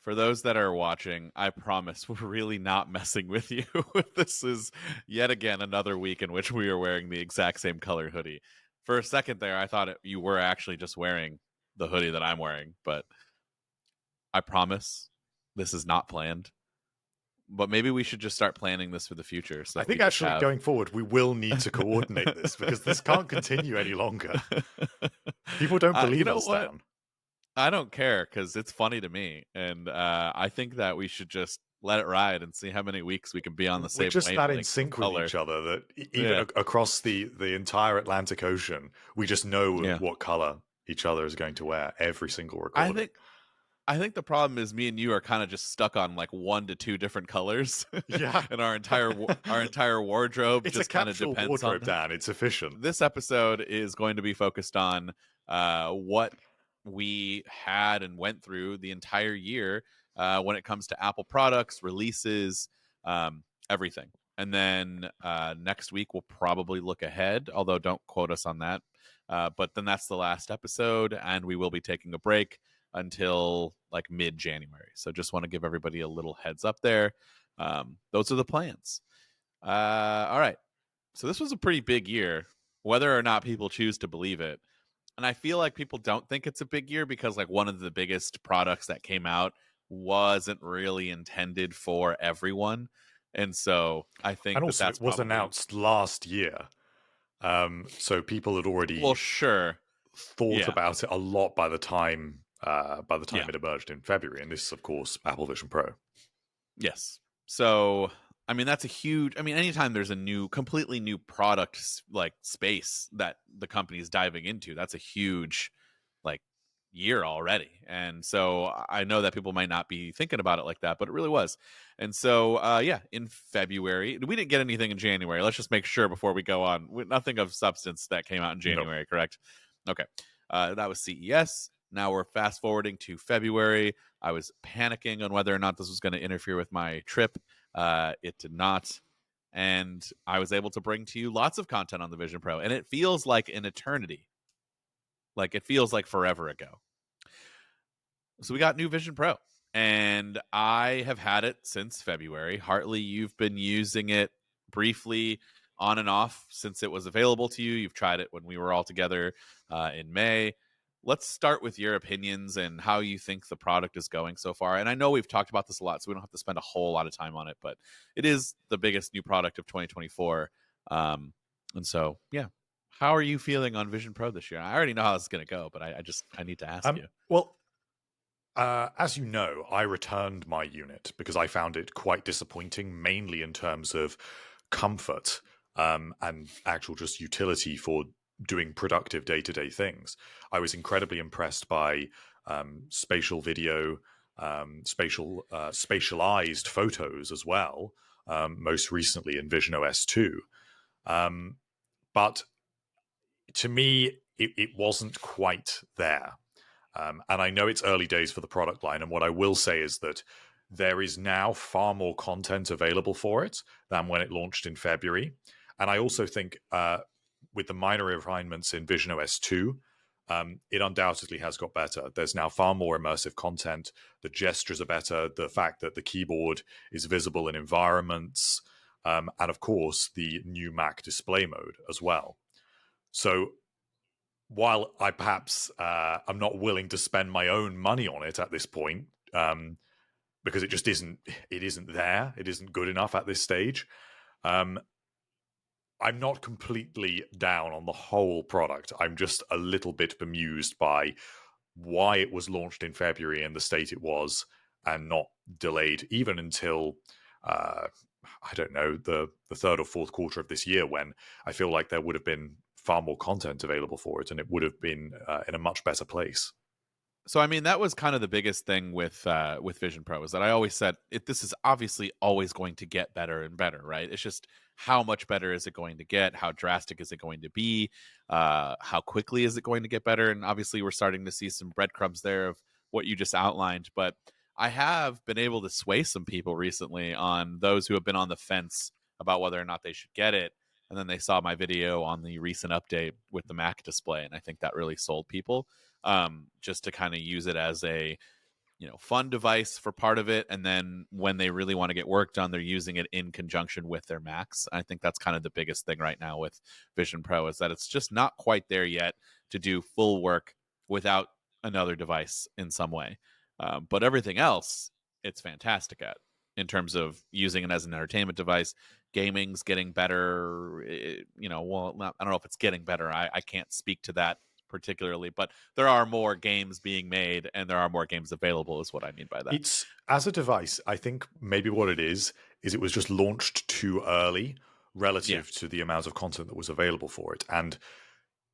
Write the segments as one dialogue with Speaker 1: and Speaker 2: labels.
Speaker 1: For those that are watching, I promise we're really not messing with you. This is yet again another week in which we are wearing the exact same color hoodie. For a second there, I thought you were actually just wearing the hoodie that I'm wearing, but I promise this is not planned. But maybe we should just start planning this for the future. So
Speaker 2: I
Speaker 1: that we
Speaker 2: think
Speaker 1: just
Speaker 2: actually
Speaker 1: have...
Speaker 2: going forward, we will need to coordinate this because this can't continue any longer. People don't
Speaker 1: You
Speaker 2: believe
Speaker 1: know
Speaker 2: us,
Speaker 1: what?
Speaker 2: Dan.
Speaker 1: I don't care because it's funny to me, and I think that we should just let it ride and see how many weeks we can be on the
Speaker 2: We're
Speaker 1: same
Speaker 2: just that in
Speaker 1: wavelength of
Speaker 2: sync with
Speaker 1: color.
Speaker 2: each other that even
Speaker 1: Yeah,
Speaker 2: across the entire Atlantic Ocean, we just know
Speaker 1: yeah.
Speaker 2: what color each other is going to wear every single
Speaker 1: I
Speaker 2: recording.
Speaker 1: think I think the problem is me and you are kind of just stuck on like 1 to 2 different colors,
Speaker 2: Yeah.
Speaker 1: and our entire wardrobe
Speaker 2: It's a
Speaker 1: just kind of
Speaker 2: capsule
Speaker 1: depends
Speaker 2: wardrobe,
Speaker 1: on...
Speaker 2: Dan. It's efficient.
Speaker 1: This episode is going to be focused on what we had and went through the entire year when it comes to Apple products, releases, everything. And then next week we'll probably look ahead, although don't quote us on that. But then that's the last episode, and we will be taking a break until like mid-January. So just want to give everybody a little heads up there. Those are the plans. All right. So this was a pretty big year, whether or not people choose to believe it. And I feel like people don't think it's a big year because like one of the biggest products that came out wasn't really intended for everyone. And so I think
Speaker 2: And
Speaker 1: that
Speaker 2: also,
Speaker 1: that's
Speaker 2: it was
Speaker 1: probably...
Speaker 2: announced last year. So people had
Speaker 1: Well,
Speaker 2: already
Speaker 1: sure.
Speaker 2: thought
Speaker 1: Yeah.
Speaker 2: about it a lot by the time
Speaker 1: Yeah.
Speaker 2: it emerged in February. And this is, of course, Apple Vision Pro.
Speaker 1: Yes. So, I mean, that's a huge... I mean, anytime there's a completely new product like space that the company is diving into, that's a huge like year already. And so I know that people might not be thinking about it like that, but it really was. And so, yeah, in February, we didn't get anything in January. Let's just make sure before we go on. Nothing of substance that came out in
Speaker 2: No.
Speaker 1: January, correct? Okay. That was CES. Now we're fast forwarding to February. I was panicking on whether or not this was going to interfere with my trip. It did not. And I was able to bring to you lots of content on the Vision Pro. And it feels like an eternity. Like it feels like forever ago. So we got new Vision Pro. And I have had it since February. Hartley, you've been using it briefly on and off since it was available to you. You've tried it when we were all together in May. Let's start with your opinions and how you think the product is going so far. And I know we've talked about this a lot, so we don't have to spend a whole lot of time on it, but it is the biggest new product of 2024. And so, yeah. How are you feeling on Vision Pro this year? I already know how this is going to go, but I need to ask you.
Speaker 2: Well, as you know, I returned my unit because I found it quite disappointing, mainly in terms of comfort and actual just utility for doing productive day-to-day things. I was incredibly impressed by spatial video, spatialized photos as well, most recently in Vision OS 2. But to me, it wasn't quite there. And I know it's early days for the product line. And what I will say is that there is now far more content available for it than when it launched in February. And I also think with the minor refinements in Vision OS 2, it undoubtedly has got better. There's now far more immersive content. The gestures are better. The fact that the keyboard is visible in environments. And of course, the new Mac display mode as well. So while I perhaps I'm not willing to spend my own money on it at this point, because it isn't there. It isn't good enough at this stage. I'm not completely down on the whole product. I'm just a little bit bemused by why it was launched in February in the state it was and not delayed even until, I don't know, the third or fourth quarter of this year, when I feel like there would have been far more content available for it and it would have been in a much better place.
Speaker 1: So, I mean, that was kind of the biggest thing with Vision Pro, is that I always said this is obviously always going to get better and better, right? It's just how much better is it going to get? How drastic is it going to be? How quickly is it going to get better? And obviously, we're starting to see some breadcrumbs there of what you just outlined. But I have been able to sway some people recently on those who have been on the fence about whether or not they should get it. and then they saw my video on the recent update with the Mac display, and I think that really sold people, just to kind of use it as a fun device for part of it, and then when they really want to get work done, they're using it in conjunction with their Macs. I think that's kind of the biggest thing right now with Vision Pro, is that it's just not quite there yet to do full work without another device in some way. But everything else, it's fantastic at, in terms of using it as an entertainment device. Gaming's getting better. Well, I don't know if it's getting better. I can't speak to that particularly, but there are more games being made and there are more games available, is what I mean by that.
Speaker 2: It's, as a device, I think maybe what it is it was just launched too early relative to the amount of content that was available for it. And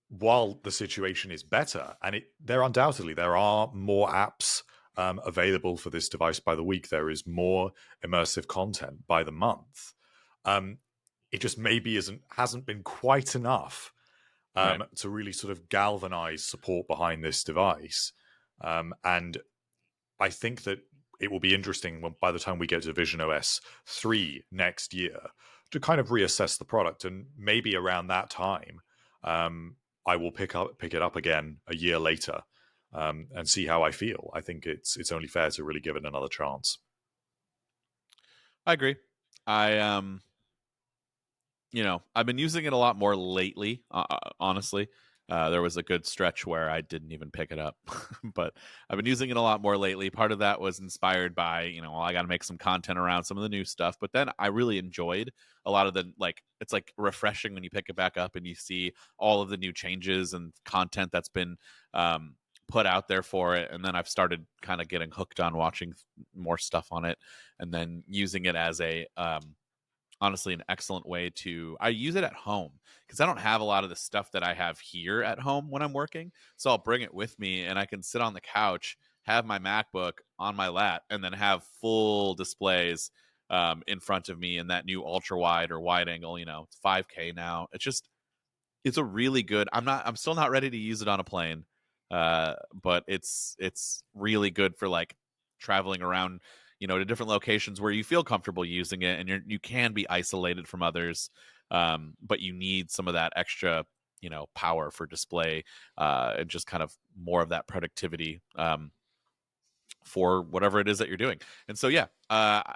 Speaker 2: while the situation is better, and there are more apps available for this device by the week, there is more immersive content by the month. It just maybe hasn't been quite enough to really sort of galvanize support behind this device. And I think that it will be interesting by the time we get to Vision OS 3 next year to kind of reassess the product. And maybe around that time, I will pick it up again a year later and see how I feel. I think it's only fair to really give it another chance.
Speaker 1: I agree. I've been using it a lot more lately, honestly. There was a good stretch where I didn't even pick it up, but I've been using it a lot more lately. Part of that was inspired by, I got to make some content around some of the new stuff, but then I really enjoyed a lot of it's like refreshing when you pick it back up and you see all of the new changes and content that's been put out there for it. And then I've started kind of getting hooked on watching more stuff on it, and then using it as a, honestly, an excellent way I use it at home because I don't have a lot of the stuff that I have here at home when I'm working. So I'll bring it with me and I can sit on the couch, have my MacBook on my lap, and then have full displays in front of me in that new ultra wide or wide angle, 5K now. It's a really good, I'm still not ready to use it on a plane. But it's really good for like traveling around, to different locations where you feel comfortable using it, and you can be isolated from others, but you need some of that extra, power for display, and just kind of more of that productivity for whatever it is that you're doing. And so, I'm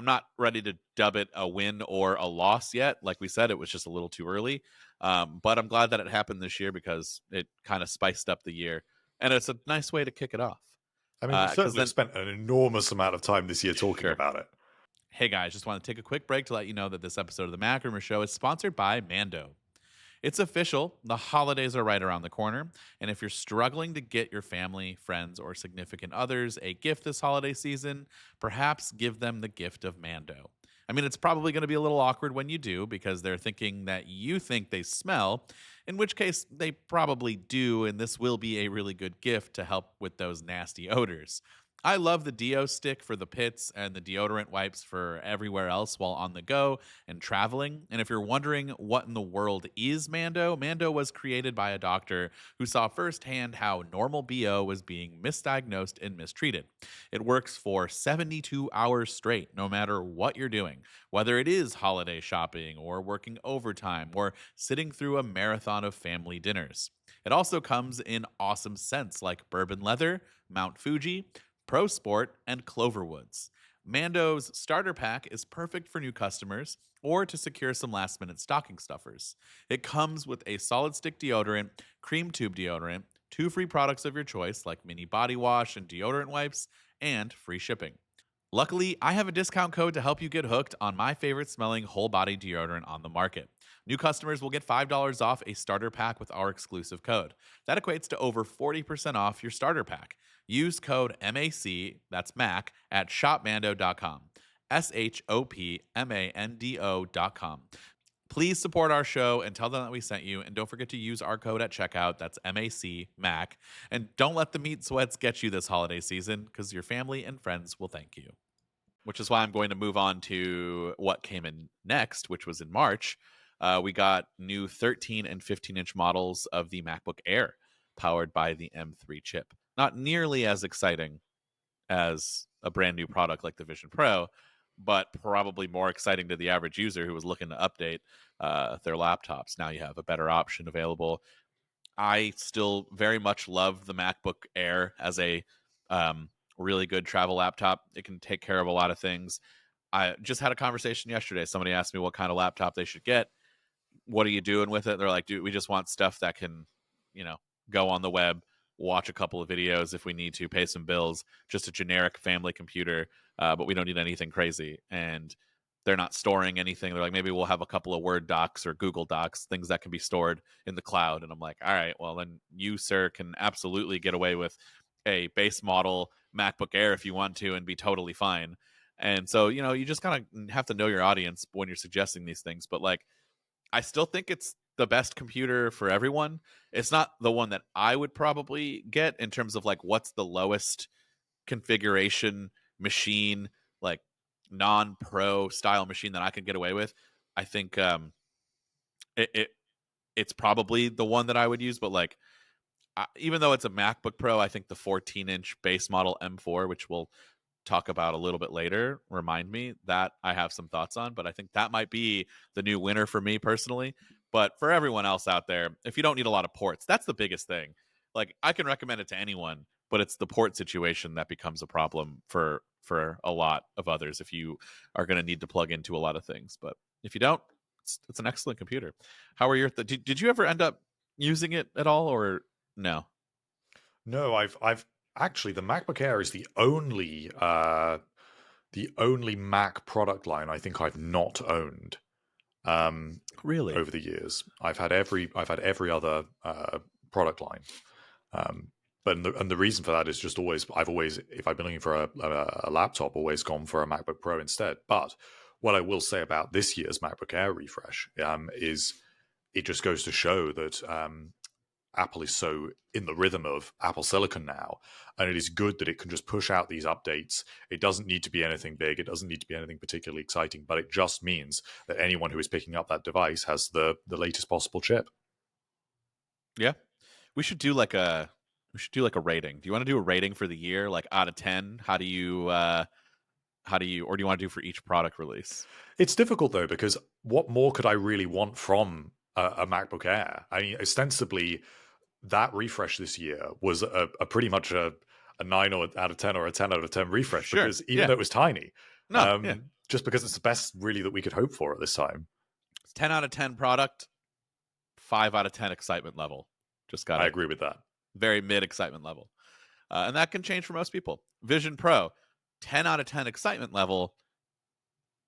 Speaker 1: not ready to dub it a win or a loss yet. Like we said, it was just a little too early, but I'm glad that it happened this year because it kind of spiced up the year, and it's a nice way to kick it off.
Speaker 2: I mean, we certainly spent an enormous amount of time this year talking about it.
Speaker 1: Hey guys, just want to take a quick break to let you know that this episode of the MacRumors Show is sponsored by Mando. It's official, the holidays are right around the corner, and if you're struggling to get your family, friends, or significant others a gift this holiday season, perhaps give them the gift of Mando. I mean, it's probably going to be a little awkward when you do because they're thinking that you think they smell, in which case they probably do, and this will be a really good gift to help with those nasty odors. I love the deo stick for the pits and the deodorant wipes for everywhere else while on the go and traveling. And if you're wondering what in the world is Mando, Mando was created by a doctor who saw firsthand how normal BO was being misdiagnosed and mistreated. It works for 72 hours straight, no matter what you're doing, whether it is holiday shopping or working overtime or sitting through a marathon of family dinners. It also comes in awesome scents like bourbon leather, Mount Fuji, Pro Sport, and Cloverwoods. Mando's starter pack is perfect for new customers or to secure some last minute stocking stuffers. It comes with a solid stick deodorant, cream tube deodorant, 2 free products of your choice like mini body wash and deodorant wipes, and free shipping. Luckily, I have a discount code to help you get hooked on my favorite smelling whole body deodorant on the market. New customers will get $5 off a starter pack with our exclusive code. That equates to over 40% off your starter pack. Use code MAC, that's MAC, at shopmando.com. SHOPMANDO.com. Please support our show and tell them that we sent you. And don't forget to use our code at checkout. That's MAC. And don't let the meat sweats get you this holiday season because your family and friends will thank you. Which is why I'm going to move on to what came in next, which was in March. We got new 13 and 15-inch models of the MacBook Air powered by the M3 chip. Not nearly as exciting as a brand new product like the Vision Pro, but probably more exciting to the average user who was looking to update their laptops. Now you have a better option available. I still very much love the MacBook Air as a really good travel laptop. It can take care of a lot of things. I just had a conversation yesterday. Somebody asked me what kind of laptop they should get. What are you doing with it? They're like, dude, we just want stuff that can, go on the web, watch a couple of videos if we need to, pay some bills, just a generic family computer, but we don't need anything crazy. And they're not storing anything. They're like, maybe we'll have a couple of Word docs or Google Docs, things that can be stored in the cloud. And I'm like, all right, well, then you, sir, can absolutely get away with a base model MacBook Air if you want to and be totally fine. And so, you just kind of have to know your audience when you're suggesting these things. But like, I still think it's the best computer for everyone. It's not the one that I would probably get in terms of like what's the lowest configuration machine, like non-pro style machine that I can get away with. I think it's probably the one that I would use. But like, even though it's a MacBook Pro, I think the 14-inch base model M4, which we'll talk about a little bit later, remind me that I have some thoughts on, but I think that might be the new winner for me personally. But for everyone else out there, if you don't need a lot of ports, that's the biggest thing. Like, I can recommend it to anyone, but it's the port situation that becomes a problem for a lot of others if you are going to need to plug into a lot of things. But if you don't, it's an excellent computer. How are your did you ever end up using it at all, or no?
Speaker 2: No, I've actually, the MacBook Air is the only Mac product line I think I've not owned.
Speaker 1: Really?
Speaker 2: Over the years, I've had every other product line. But the reason for that is just I've always, if I've been looking for a laptop, always gone for a MacBook Pro instead. But what I will say about this year's MacBook Air refresh is it just goes to show that Apple is so in the rhythm of Apple Silicon now, and it is good that it can just push out these updates. It doesn't need to be anything big. It doesn't need to be anything particularly exciting, but it just means that anyone who is picking up that device has the latest possible chip.
Speaker 1: Yeah. We should do like a rating. Do you want to do a rating for the year, like out of 10? How do you or do you want to do for each product release?
Speaker 2: It's difficult though, because what more could I really want from a MacBook Air? I mean, ostensibly, that refresh this year was a pretty much a 9 out of 10 or a 10 out of 10 refresh,
Speaker 1: Sure.
Speaker 2: because even though it was tiny,
Speaker 1: No,
Speaker 2: just because it's the best really that we could hope for at this time.
Speaker 1: It's 10 out of 10 product, 5 out of 10 excitement level.
Speaker 2: I agree with that.
Speaker 1: Very mid excitement level. And that can change for most people. Vision Pro, 10 out of 10 excitement level,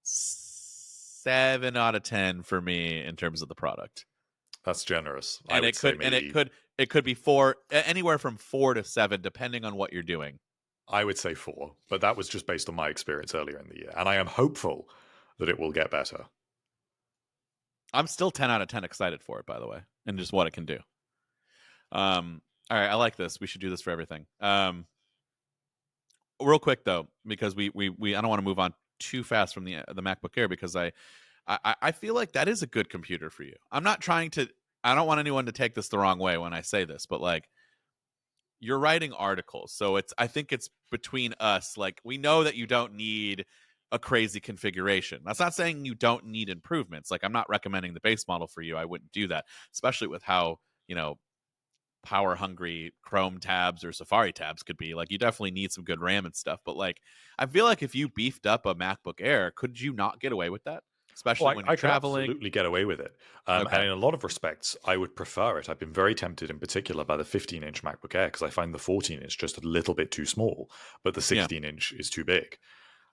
Speaker 1: 7 out of 10 for me in terms of the product.
Speaker 2: That's generous.
Speaker 1: And it could be 4, anywhere from 4 to 7, depending on what you're doing.
Speaker 2: I would say 4, but that was just based on my experience earlier in the year, and I am hopeful that it will get better.
Speaker 1: I'm still 10 out of 10 excited for it, by the way, and just what it can do. All right, I like this. We should do this for everything. Real quick though, because we I don't want to move on too fast from the MacBook Air, because I feel like that is a good computer for you. I don't want anyone to take this the wrong way when I say this, but like, you're writing articles, so I think it's between us. Like, we know that you don't need a crazy configuration. That's not saying you don't need improvements. Like, I'm not recommending the base model for you. I wouldn't do that, especially with how, power hungry Chrome tabs or Safari tabs could be. Like, you definitely need some good RAM and stuff. But like, I feel like if you beefed up a MacBook Air, could you not get away with that? Especially when you're traveling.
Speaker 2: I could absolutely get away with it. And in a lot of respects, I would prefer it. I've been very tempted in particular by the 15-inch MacBook Air, because I find the 14-inch just a little bit too small, but the 16-inch is too big.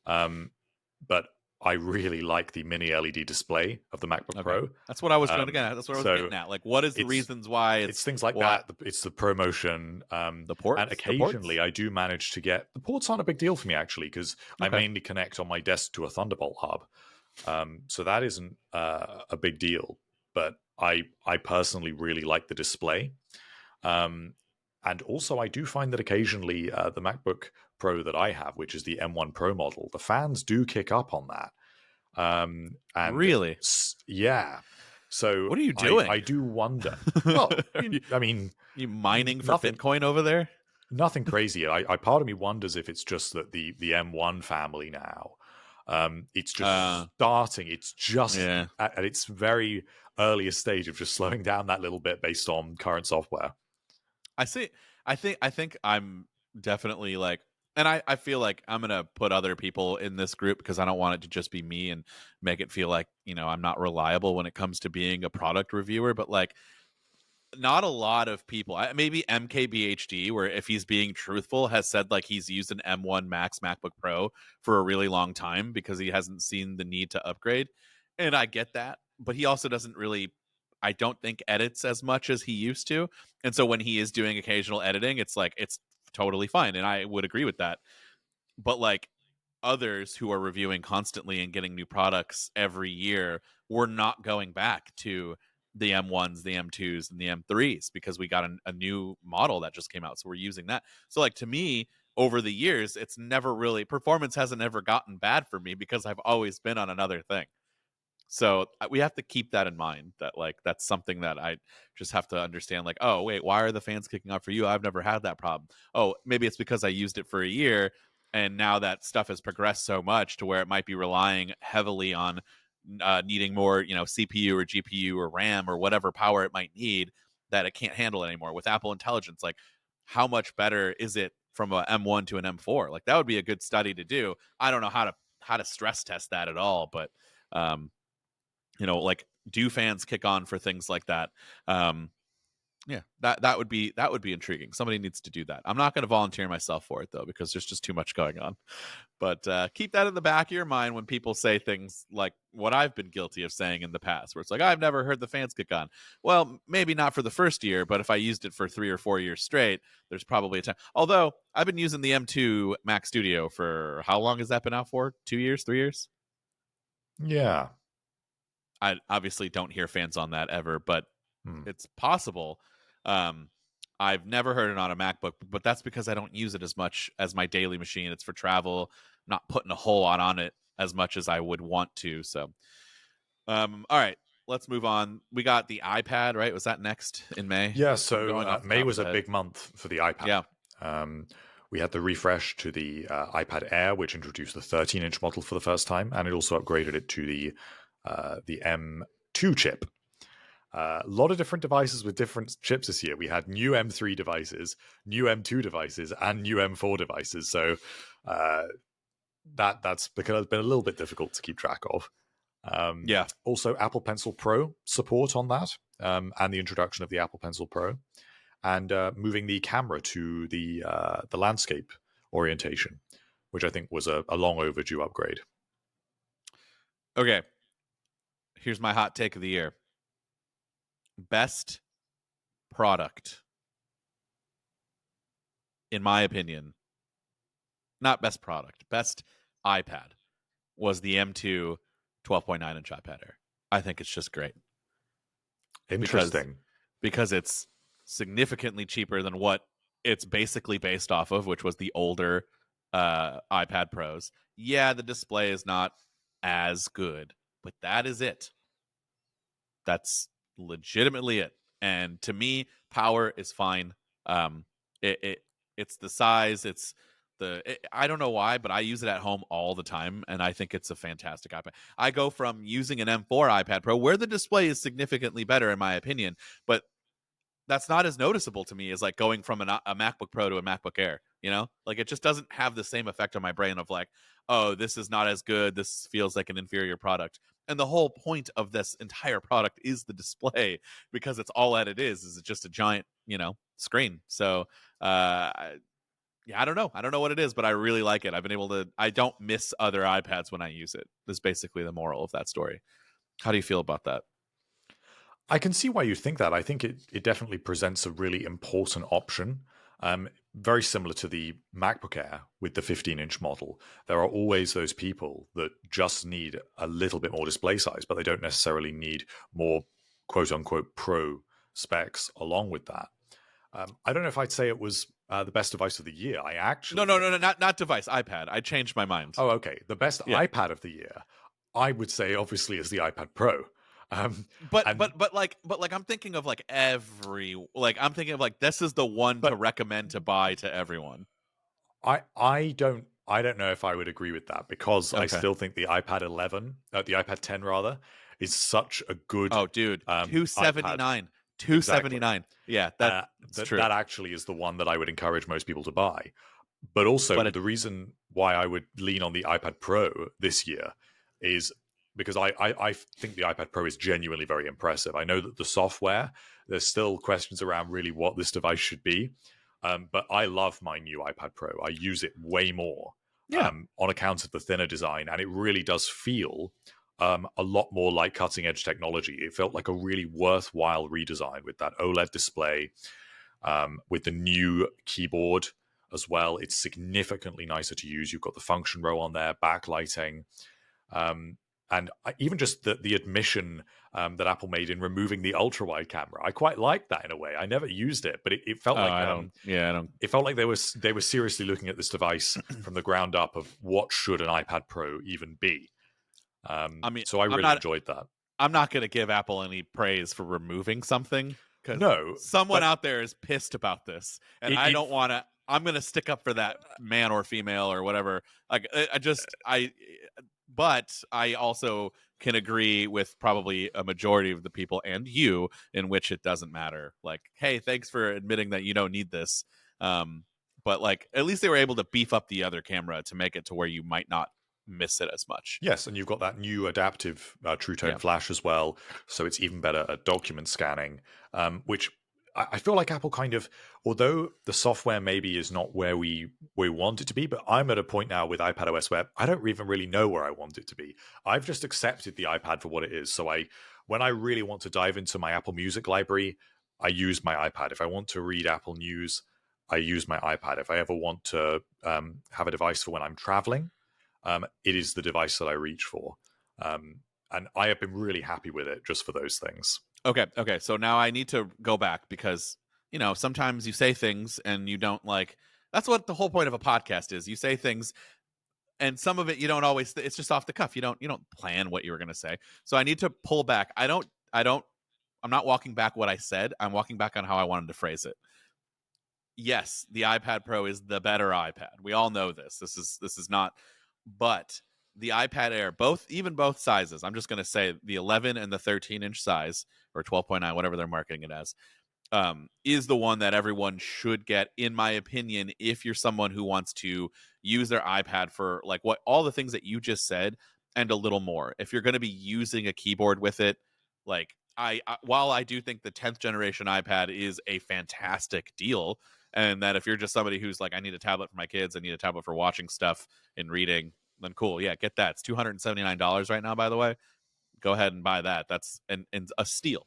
Speaker 2: But I really like the mini LED display of the MacBook Pro.
Speaker 1: That's what I was going to get at. That's what I was getting at. Like, what is the reasons why
Speaker 2: it's things like that? It's the ProMotion,
Speaker 1: the ports,
Speaker 2: and occasionally I do manage to get the ports. Aren't a big deal for me actually, because I mainly connect on my desk to a Thunderbolt hub, so that isn't a big deal. But I personally really like the display. And also, I do find that occasionally the MacBook Pro that I have, which is the M1 Pro model, the fans do kick up on that. And
Speaker 1: really?
Speaker 2: Yeah. So
Speaker 1: what are you doing?
Speaker 2: I do wonder. Well, I mean,
Speaker 1: you mining for Bitcoin over there?
Speaker 2: Nothing crazy. I part of me wonders if it's just that the M1 family now It's just
Speaker 1: Uh,
Speaker 2: starting. It's just
Speaker 1: yeah.
Speaker 2: at its very earliest stage of just slowing down that little bit based on current software.
Speaker 1: I see. I think I'm definitely like, and I feel like I'm gonna put other people in this group because I don't want it to just be me and make it feel like, I'm not reliable when it comes to being a product reviewer. But like, not a lot of people, maybe MKBHD, where if he's being truthful, has said like he's used an M1 Max MacBook Pro for a really long time because he hasn't seen the need to upgrade. And I get that, but he also doesn't really, I don't think, edits as much as he used to. And so when he is doing occasional editing, it's like it's totally fine. And I would agree with that. But like others who are reviewing constantly and getting new products every year, we're not going back to the M1s, the M2s, and the M3s because we got a new model that just came out. So we're using that. So, like, to me, over the years, it's never really, performance hasn't ever gotten bad for me because I've always been on another thing. So we have to keep that in mind, that like that's something that I just have to understand, like, oh wait, why are the fans kicking off for you? I've never had that problem. Oh, maybe it's because I used it for a year and now that stuff has progressed so much to where it might be relying heavily on needing more, CPU or GPU or RAM or whatever power it might need, that it can't handle it anymore. With Apple Intelligence, like, how much better is it from a M1 to an M4? Like, that would be a good study to do. I don't know how to stress test that at all, but um like, do fans kick on for things like that? Yeah, that would be intriguing. Somebody needs to do that. I'm not going to volunteer myself for it though because there's just too much going on. But keep that in the back of your mind when people say things like what I've been guilty of saying in the past, where it's like, I've never heard the fans kick on. Well, maybe not for the first year, but if I used it for 3 or 4 years straight, there's probably a time. Although I've been using the M2 Mac Studio for how long has that been out for? 2 years, 3 years?
Speaker 2: Yeah.
Speaker 1: I obviously don't hear fans on that ever, but
Speaker 2: Hmm.
Speaker 1: it's possible. Um, I've never heard it on a MacBook, but that's because I don't use it as much as my daily machine. It's for travel, not putting a whole lot on it as much as I would want to. So, all right, let's move on. We got the iPad, right? Was that next in May?
Speaker 2: Yeah,
Speaker 1: I'm
Speaker 2: so
Speaker 1: going off the
Speaker 2: May
Speaker 1: top of
Speaker 2: was
Speaker 1: the
Speaker 2: a
Speaker 1: head.
Speaker 2: big month for the iPad.
Speaker 1: Yeah.
Speaker 2: Um, we had the refresh to the iPad Air, which introduced the 13-inch model for the first time, and it also upgraded it to the M2 chip. A lot of different devices with different chips this year. We had new M3 devices, new M2 devices, and new M4 devices. So that's because it's been a little bit difficult to keep track of.
Speaker 1: Yeah.
Speaker 2: Also, Apple Pencil Pro support on that, and the introduction of the Apple Pencil Pro, and moving the camera to the landscape orientation, which I think was a long overdue upgrade.
Speaker 1: Okay. Here's my hot take of the year. Best product, in my opinion, not best product, best iPad was the M2 12.9-inch iPad Air. I think it's just great because
Speaker 2: Interesting.
Speaker 1: it's significantly cheaper than what it's basically based off of, which was the older iPad Pros. Yeah, the display is not as good, but that is it. That's legitimately it. And to me, power is fine. Um, it's the size. I don't know why, but I use it at home all the time, and I think it's a fantastic iPad. I go from using an M4 iPad Pro, where the display is significantly better, in my opinion, but that's not as noticeable to me as like going from a MacBook Pro to a MacBook Air. Like, it just doesn't have the same effect on my brain of like, oh, this is not as good. This feels like an inferior product. And the whole point of this entire product is the display, because it's all that it is just a giant, screen. So, yeah, I don't know. I don't know what it is, but I really like it. I don't miss other iPads when I use it. That's basically the moral of that story. How do you feel about that?
Speaker 2: I can see why you think that. I think it definitely presents a really important option. Very similar to the MacBook Air with the 15-inch model. There are always those people that just need a little bit more display size, but they don't necessarily need more quote unquote pro specs along with that. I don't know if I'd say it was the best device of the year. I
Speaker 1: No,
Speaker 2: actually
Speaker 1: no,
Speaker 2: think,
Speaker 1: no, no, not device, iPad. I changed my mind.
Speaker 2: oh, okay, the best
Speaker 1: Yeah.
Speaker 2: iPad of the year, I would say obviously is the iPad Pro.
Speaker 1: But
Speaker 2: And
Speaker 1: like I'm thinking of like I'm thinking of like this is the one to
Speaker 2: but
Speaker 1: recommend to buy to everyone.
Speaker 2: I don't I don't know if I would agree with that, because I
Speaker 1: Okay.
Speaker 2: still think the the iPad 10 rather, is such a good
Speaker 1: Oh, dude,
Speaker 2: iPad.
Speaker 1: 279,
Speaker 2: Exactly.
Speaker 1: 279. Yeah, that's true.
Speaker 2: That actually is the one that I would encourage most people to buy. But also,
Speaker 1: But it,
Speaker 2: the reason why I would lean on the iPad Pro this year is because I think the iPad Pro is genuinely very impressive. I know that the software, there's still questions around really what this device should be. But I love my new iPad Pro. I use it way more
Speaker 1: yeah,
Speaker 2: on account of the thinner design, and it really does feel a lot more like cutting edge technology. It felt like a really worthwhile redesign with that OLED display, with the new keyboard as well. It's significantly nicer to use. You've got the function row on there, backlighting, and even just the admission that Apple made in removing the ultra wide camera. I quite like that in a way. I never used it, but it felt like
Speaker 1: I don't. Yeah, I don't.
Speaker 2: it felt like they were seriously looking at this device from the ground up of what should an iPad Pro even be.
Speaker 1: I mean,
Speaker 2: So I really enjoyed that.
Speaker 1: I'm not going to give Apple any praise for removing something, because
Speaker 2: No,
Speaker 1: someone
Speaker 2: but
Speaker 1: out there is pissed about this, and
Speaker 2: it,
Speaker 1: I
Speaker 2: it
Speaker 1: don't want to. I'm going to stick up for that man or female or whatever. Like, but I also can agree with probably a majority of the people and you, in which it doesn't matter. Like, hey, thanks for admitting that you don't need this. But like, at least they were able to beef up the other camera to make it to where you might not miss it as much.
Speaker 2: Yes, and you've got that new adaptive True Tone flash as well, so it's even better at document scanning, which I feel like Apple kind of, although the software maybe is not where we want it to be, but I'm at a point now with iPadOS where I don't even really know where I want it to be. I've just accepted the iPad for what it is. So when I really want to dive into my Apple Music library, I use my iPad. If I want to read Apple News, I use my iPad. If I ever want to have a device for when I'm traveling, it is the device that I reach for. And I have been really happy with it just for those things.
Speaker 1: Okay. So now I need to go back, because, sometimes you say things and you don't like. That's what the whole point of a podcast is. You say things, and some of it you don't always. It's just off the cuff. You don't plan what you were going to say. So I need to pull back. I'm not walking back what I said. I'm walking back on how I wanted to phrase it. Yes, the iPad Pro is the better iPad. We all know this. This is not. But the iPad Air, both sizes, I'm just going to say the 11 and the 13-inch size, or 12.9, whatever they're marketing it as, is the one that everyone should get, in my opinion, if you're someone who wants to use their iPad for like what all the things that you just said and a little more. If you're going to be using a keyboard with it, like while I do think the 10th generation iPad is a fantastic deal, and that if you're just somebody who's like, I need a tablet for my kids, I need a tablet for watching stuff and reading, then cool, yeah, get that. It's $279 right now, by the way. Go ahead and buy that. That's a steal.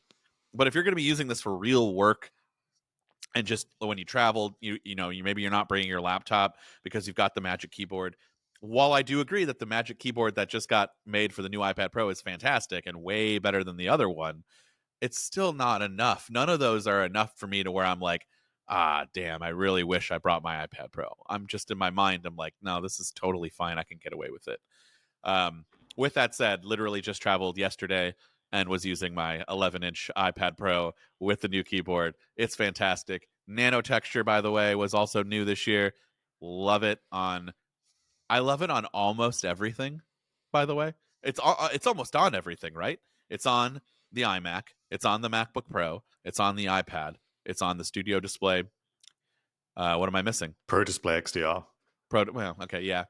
Speaker 1: But if you're going to be using this for real work, and just when you travel, you maybe you're not bringing your laptop because you've got the Magic Keyboard. While I do agree that the Magic Keyboard that just got made for the new iPad Pro is fantastic and way better than the other one, it's still not enough. None of those are enough for me to where I'm like, damn, I really wish I brought my iPad Pro. I'm just, in my mind, I'm like, no, this is totally fine. I can get away with it. With that said, literally just traveled yesterday and was using my 11-inch iPad Pro with the new keyboard. It's fantastic. Nano texture, by the way, was also new this year. I love it on almost everything, by the way. It's almost on everything, right? It's on the iMac. It's on the MacBook Pro. It's on the iPad. It's on the Studio Display. What am I missing?
Speaker 2: Pro Display XDR.
Speaker 1: Well, okay, yeah.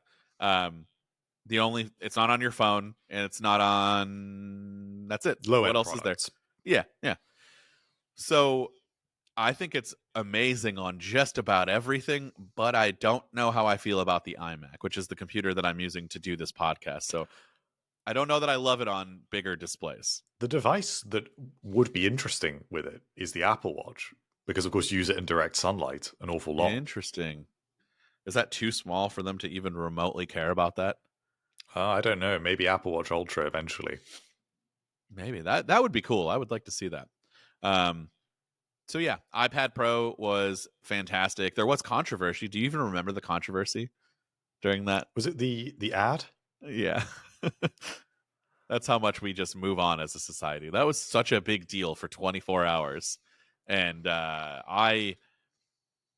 Speaker 1: It's not on your phone, and it's not on. That's it. What else
Speaker 2: products.
Speaker 1: is there? Yeah. So I think it's amazing on just about everything, but I don't know how I feel about the iMac, which is the computer that I'm using to do this podcast. So I don't know that I love it on bigger displays.
Speaker 2: The device that would be interesting with it is the Apple Watch, because of course you use it in direct sunlight an awful lot.
Speaker 1: Interesting. Is that too small for them to even remotely care about that?
Speaker 2: I don't know. Maybe Apple Watch Ultra eventually.
Speaker 1: Maybe that would be cool. I would like to see that. So yeah, iPad Pro was fantastic. There was controversy. Do you even remember the controversy during that?
Speaker 2: Was it the ad?
Speaker 1: Yeah. That's how much we just move on as a society. That was such a big deal for 24 hours. And I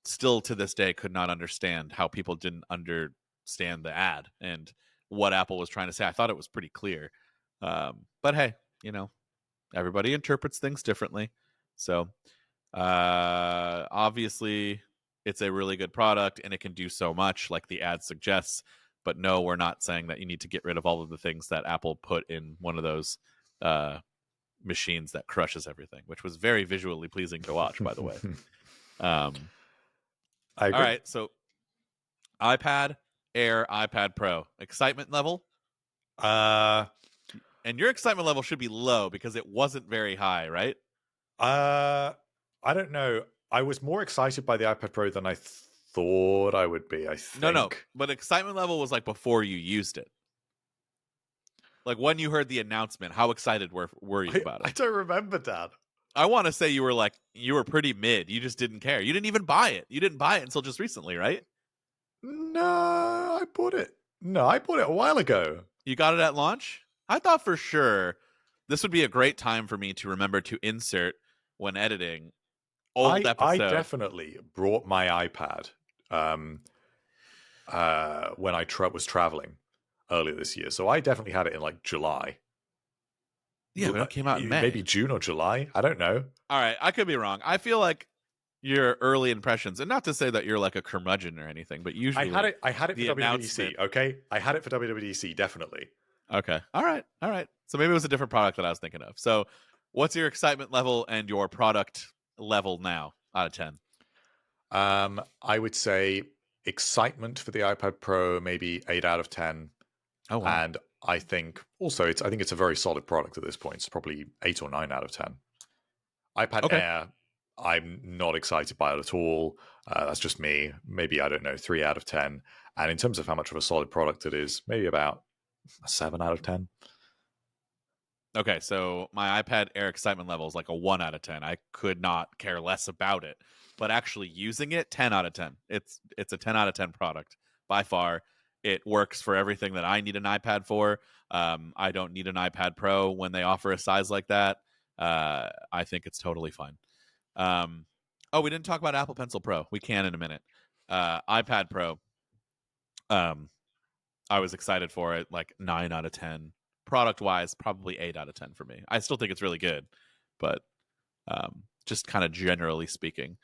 Speaker 1: still to this day could not understand how people didn't stand the ad and what Apple was trying to say. I thought it was pretty clear. But hey, everybody interprets things differently. So obviously it's a really good product and it can do so much like the ad suggests. But no, we're not saying that you need to get rid of all of the things that Apple put in one of those machines that crushes everything, which was very visually pleasing to watch, by the way.
Speaker 2: I agree.
Speaker 1: All right, so iPad Air, iPad Pro, excitement level? And your excitement level should be low because it wasn't very high, right?
Speaker 2: I don't know. I was more excited by the iPad Pro than I thought I would be, I think.
Speaker 1: No, but excitement level was like before you used it. Like when you heard the announcement, how excited were you about it?
Speaker 2: I don't remember, Dad.
Speaker 1: I want to say you were pretty mid. You just didn't care. You didn't even buy it. You didn't buy it until just recently, right?
Speaker 2: No, I bought it. No, I bought it a while ago.
Speaker 1: You got it at launch? I thought for sure this would be a great time for me to remember to insert when editing old episodes.
Speaker 2: I definitely brought my iPad when I was traveling earlier this year. So I definitely had it in like July.
Speaker 1: Yeah, but it came out in May.
Speaker 2: Maybe June or July. I don't know.
Speaker 1: All right, I could be wrong. I feel like your early impressions, and not to say that you're like a curmudgeon or anything, but usually
Speaker 2: I had it for WWDC, okay? I had it for WWDC, definitely.
Speaker 1: Okay. All right. So maybe it was a different product that I was thinking of. So what's your excitement level and your product level now out of 10?
Speaker 2: I would say excitement for the iPad Pro, maybe 8 out of 10.
Speaker 1: Oh, wow.
Speaker 2: And I think also I think it's a very solid product at this point. It's probably 8 or 9 out of 10. iPad Air, I'm not excited by it at all. That's just me. Maybe, I don't know, 3 out of 10. And in terms of how much of a solid product it is, maybe about a 7 out of 10.
Speaker 1: Okay, so my iPad Air excitement level is like a 1 out of 10. I could not care less about it. But actually using it, 10 out of 10. It's a 10 out of 10 product by far. It works for everything that I need an iPad for. I don't need an iPad Pro when they offer a size like that. I think it's totally fine. We didn't talk about Apple Pencil Pro. We can in a minute. iPad Pro. I was excited for it, like 9 out of 10. Product-wise, probably 8 out of 10 for me. I still think it's really good, but just kind of generally speaking.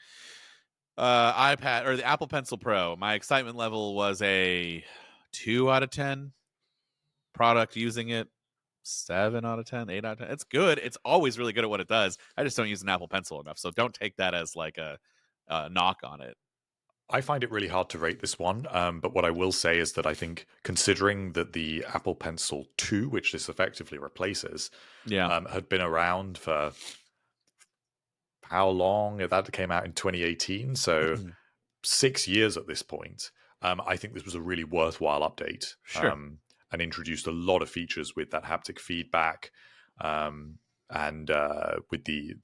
Speaker 1: iPad or the Apple Pencil Pro, my excitement level was a 2 out of 10. Product using it, 7 out of 10, 8 out of 10. It's good. It's always really good at what it does. I just don't use an Apple Pencil enough, so don't take that as like a knock on it.
Speaker 2: I find it really hard to rate this one, but what I will say is that I think, considering that the Apple Pencil 2, which this effectively replaces, had been around for how long? That came out in 2018, so 6 years at this point. I think this was a really worthwhile update, and introduced a lot of features with that haptic feedback, and with the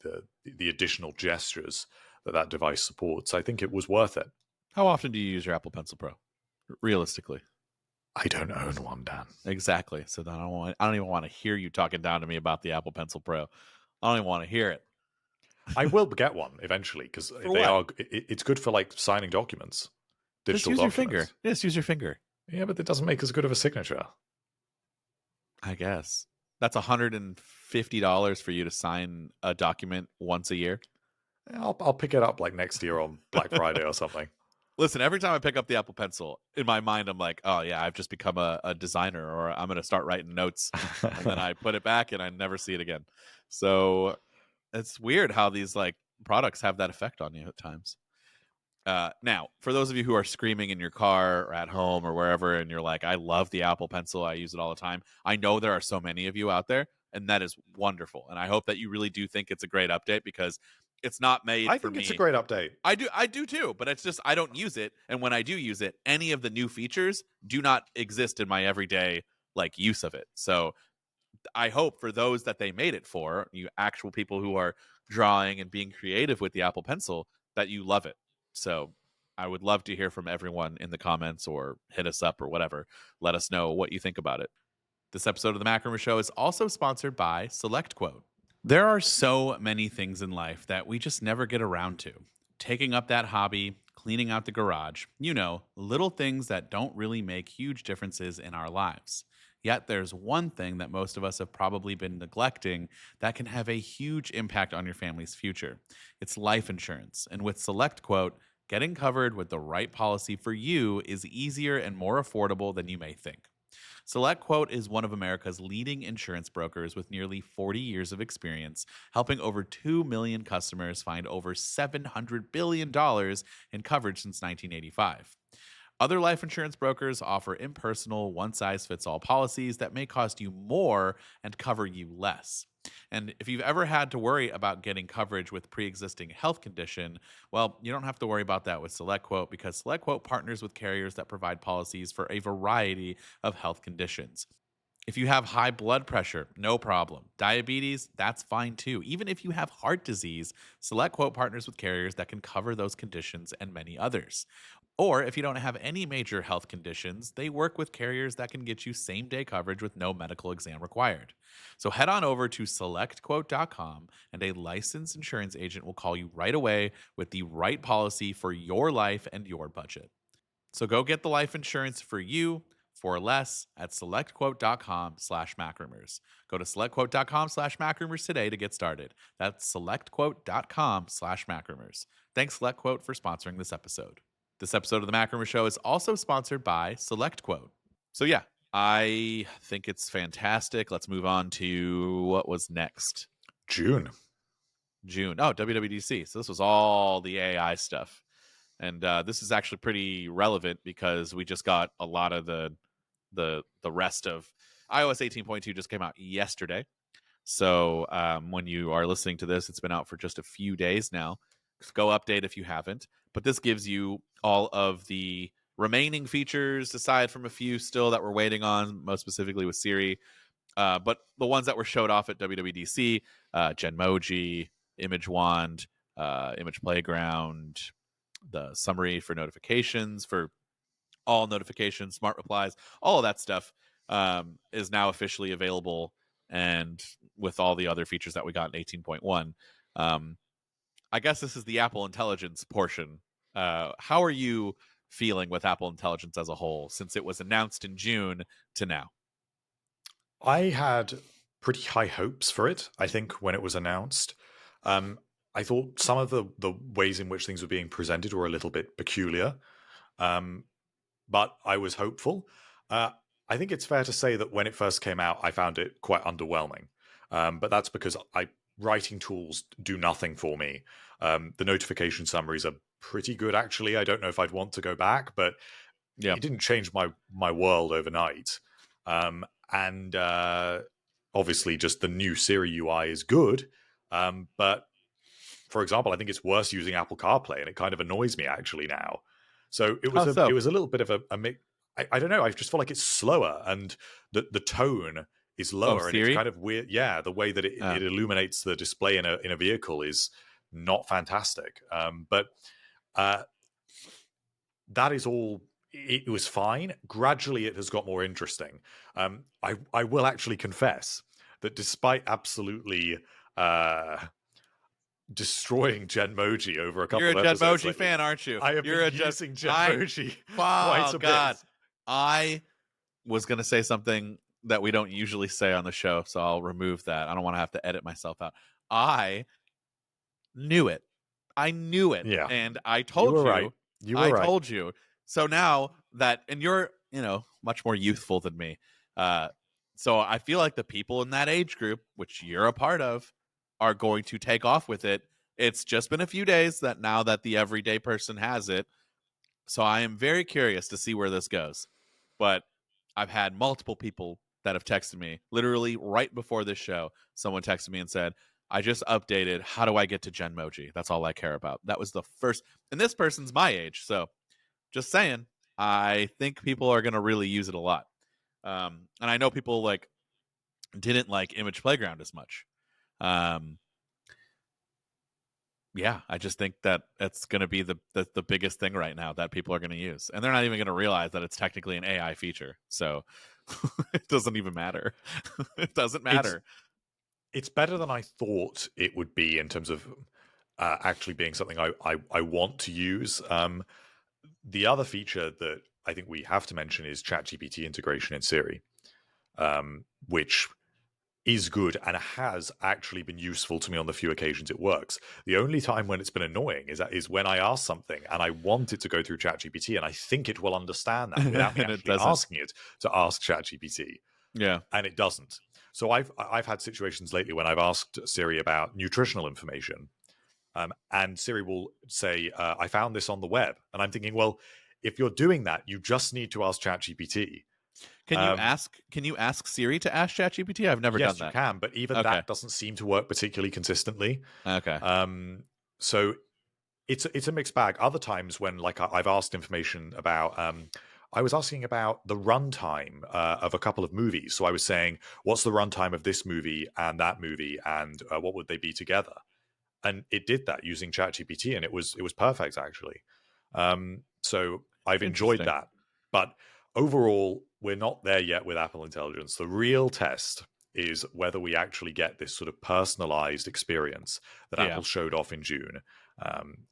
Speaker 2: additional gestures that device supports. I think it was worth it.
Speaker 1: How often do you use your Apple Pencil Pro? Realistically,
Speaker 2: I don't own one, Dan.
Speaker 1: Exactly. So I don't even want to hear you talking down to me about the Apple Pencil Pro. I don't even want to hear it.
Speaker 2: I will get one eventually because it's good for like signing documents.
Speaker 1: Just use your finger. Just use your finger.
Speaker 2: Yeah, but it doesn't make as good of a signature.
Speaker 1: I guess that's $150 for you to sign a document once a year.
Speaker 2: I'll pick it up like next year on Black Friday or something.
Speaker 1: Listen, every time I pick up the Apple Pencil, in my mind, I'm like, oh, yeah, I've just become a designer, or I'm going to start writing notes. And then I put it back and I never see it again. So it's weird how these like products have that effect on you at times. Now, for those of you who are screaming in your car or at home or wherever, and you're like, I love the Apple Pencil. I use it all the time. I know there are so many of you out there, and that is wonderful. And I hope that you really do think it's a great update, because it's not made
Speaker 2: I
Speaker 1: for
Speaker 2: think
Speaker 1: me.
Speaker 2: It's a great update.
Speaker 1: I do too, but it's just I don't use it, and when I do use it, any of the new features do not exist in my everyday like use of it. So I hope for those that they made it for, you actual people who are drawing and being creative with the Apple Pencil, that you love it. So I would love to hear from everyone in the comments, or hit us up or whatever. Let us know what you think about it. This episode of the MacRumors Show is also sponsored by SelectQuote. There are so many things in life that we just never get around to. Taking up that hobby, cleaning out the garage. You know, little things that don't really make huge differences in our lives. Yet there's one thing that most of us have probably been neglecting that can have a huge impact on your family's future. It's life insurance. And with Select Quote, getting covered with the right policy for you is easier and more affordable than you may think. SelectQuote is one of America's leading insurance brokers with nearly 40 years of experience, helping over 2 million customers find over $700 billion in coverage since 1985. Other life insurance brokers offer impersonal, one size fits all policies that may cost you more and cover you less. And if you've ever had to worry about getting coverage with pre-existing health condition, well, you don't have to worry about that with SelectQuote because SelectQuote partners with carriers that provide policies for a variety of health conditions. If you have high blood pressure, no problem. Diabetes, that's fine too. Even if you have heart disease, SelectQuote partners with carriers that can cover those conditions and many others. Or if you don't have any major health conditions, they work with carriers that can get you same day coverage with no medical exam required. So head on over to selectquote.com and a licensed insurance agent will call you right away with the right policy for your life and your budget. So go get the life insurance for you for less at selectquote.com/macrumors. Go to selectquote.com/macrumors today to get started. That's selectquote.com/macrumors. Thanks, SelectQuote, for sponsoring this episode. This episode of the MacRumors Show is also sponsored by SelectQuote. So yeah, I think it's fantastic. Let's move on to what was next.
Speaker 2: June.
Speaker 1: Oh, WWDC. So this was all the AI stuff. And this is actually pretty relevant because we just got a lot of the rest of iOS 18.2 just came out yesterday. So when you are listening to this, it's been out for just a few days now. Go update if you haven't. But this gives you all of the remaining features, aside from a few still that we're waiting on, most specifically with Siri. But the ones that were showed off at WWDC, Genmoji, Image Wand, Image Playground, the summary for notifications, for all notifications, smart replies, all of that stuff is now officially available. And with all the other features that we got in 18.1, I guess this is the Apple Intelligence portion. How are you feeling with Apple Intelligence as a whole since it was announced in June to now?
Speaker 2: I had pretty high hopes for it, I think, when it was announced. I thought some of the ways in which things were being presented were a little bit peculiar, but I was hopeful. I think it's fair to say that when it first came out, I found it quite underwhelming. But that's because writing tools do nothing for me. The notification summaries are pretty good, actually. I don't know if I'd want to go back, but
Speaker 1: Yeah.
Speaker 2: it didn't change my world overnight. And obviously, just the new Siri UI is good. But for example, I think it's worse using Apple CarPlay, and it kind of annoys me actually now. So it was it was a little bit of a mix. I don't know. I just feel like it's slower, and the tone is lower, and it's kind of weird. Yeah, the way that it illuminates the display in a vehicle is not fantastic. But that is all. It was fine. Gradually, it has got more interesting. I will actually confess that despite absolutely destroying Genmoji over a couple of episodes.
Speaker 1: You're a Genmoji fan, aren't you?
Speaker 2: I have been using Genmoji quite a bit.
Speaker 1: I was going to say something that we don't usually say on the show, so I'll remove that. I don't want to have to edit myself out. I knew it.
Speaker 2: Yeah.
Speaker 1: And I told you.
Speaker 2: Right.
Speaker 1: I told you. So now that, and you're, much more youthful than me. So I feel like the people in that age group, which you're a part of, are going to take off with it. It's just been a few days that now that the everyday person has it. So I am very curious to see where this goes. But I've had multiple people that have texted me literally right before this show. Someone texted me and said, I just updated. How do I get to Genmoji? That's all I care about. That was the first. And this person's my age. So just saying, I think people are going to really use it a lot. And I know people didn't like Image Playground as much. Yeah, I just think that it's going to be the biggest thing right now that people are going to use. And they're not even going to realize that it's technically an AI feature. So it doesn't even matter. It doesn't matter.
Speaker 2: It's better than I thought it would be in terms of actually being something I want to use. The other feature that I think we have to mention is ChatGPT integration in Siri, which is good and has actually been useful to me on the few occasions it works. The only time when it's been annoying is when I ask something and I want it to go through ChatGPT and I think it will understand that without me
Speaker 1: And it
Speaker 2: actually
Speaker 1: doesn't.
Speaker 2: asking it to ask ChatGPT,
Speaker 1: Yeah.
Speaker 2: and it doesn't. So I've had situations lately when I've asked Siri about nutritional information, and Siri will say, "I found this on the web," and I'm thinking, well, if you're doing that, you just need to ask ChatGPT.
Speaker 1: Can you ask Siri to ask ChatGPT? I've never done
Speaker 2: Yes, you
Speaker 1: that.
Speaker 2: can, but even
Speaker 1: Okay.
Speaker 2: that doesn't seem to work particularly consistently.
Speaker 1: Okay.
Speaker 2: So it's a mixed bag. Other times when like I've asked information about, I was asking about the runtime of a couple of movies. So I was saying, what's the runtime of this movie and that movie, and what would they be together? And it did that using ChatGPT, and it was perfect actually. So I've enjoyed
Speaker 1: Interesting.
Speaker 2: that, but overall, we're not there yet with Apple Intelligence. The real test is whether we actually get this sort of personalized experience that
Speaker 1: Yeah.
Speaker 2: Apple showed off in June,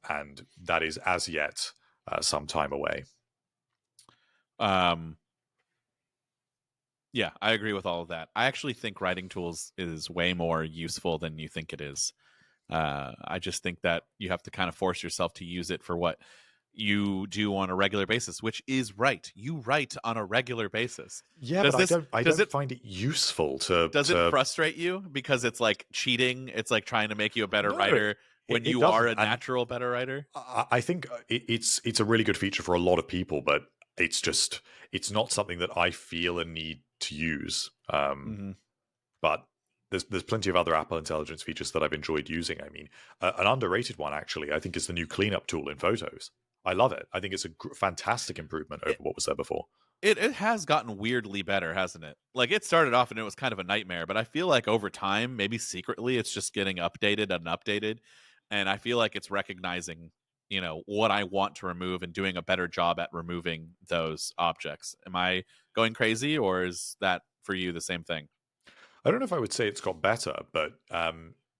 Speaker 2: and that is as yet some time away.
Speaker 1: Um, yeah, I agree with all of that. I actually think writing tools is way more useful than you think it is. I just think that you have to kind of force yourself to use it for what you do on a regular basis, which is right. You write on a regular basis.
Speaker 2: Yeah,
Speaker 1: Does
Speaker 2: but
Speaker 1: this
Speaker 2: I
Speaker 1: does
Speaker 2: don't
Speaker 1: it
Speaker 2: find it useful to
Speaker 1: does it frustrate you because it's like cheating? It's like trying to make you a better
Speaker 2: no,
Speaker 1: writer when
Speaker 2: it
Speaker 1: you are
Speaker 2: doesn't.
Speaker 1: a
Speaker 2: And
Speaker 1: natural better writer?
Speaker 2: I think it's a really good feature for a lot of people, but it's not something that I feel a need to use.
Speaker 1: Hmm.
Speaker 2: But there's plenty of other Apple Intelligence features that I've enjoyed using. I mean, an underrated one actually, I think, is the new cleanup tool in Photos. I love it. I think it's a fantastic improvement over
Speaker 1: It,
Speaker 2: what was there before.
Speaker 1: it has gotten weirdly better, hasn't it? Like it started off and it was kind of a nightmare, but I feel like over time, maybe secretly, it's just getting updated and updated, and I feel like it's recognizing, what I want to remove and doing a better job at removing those objects. Am I going crazy, or is that for you the same thing?
Speaker 2: I don't know if I would say it's got better, but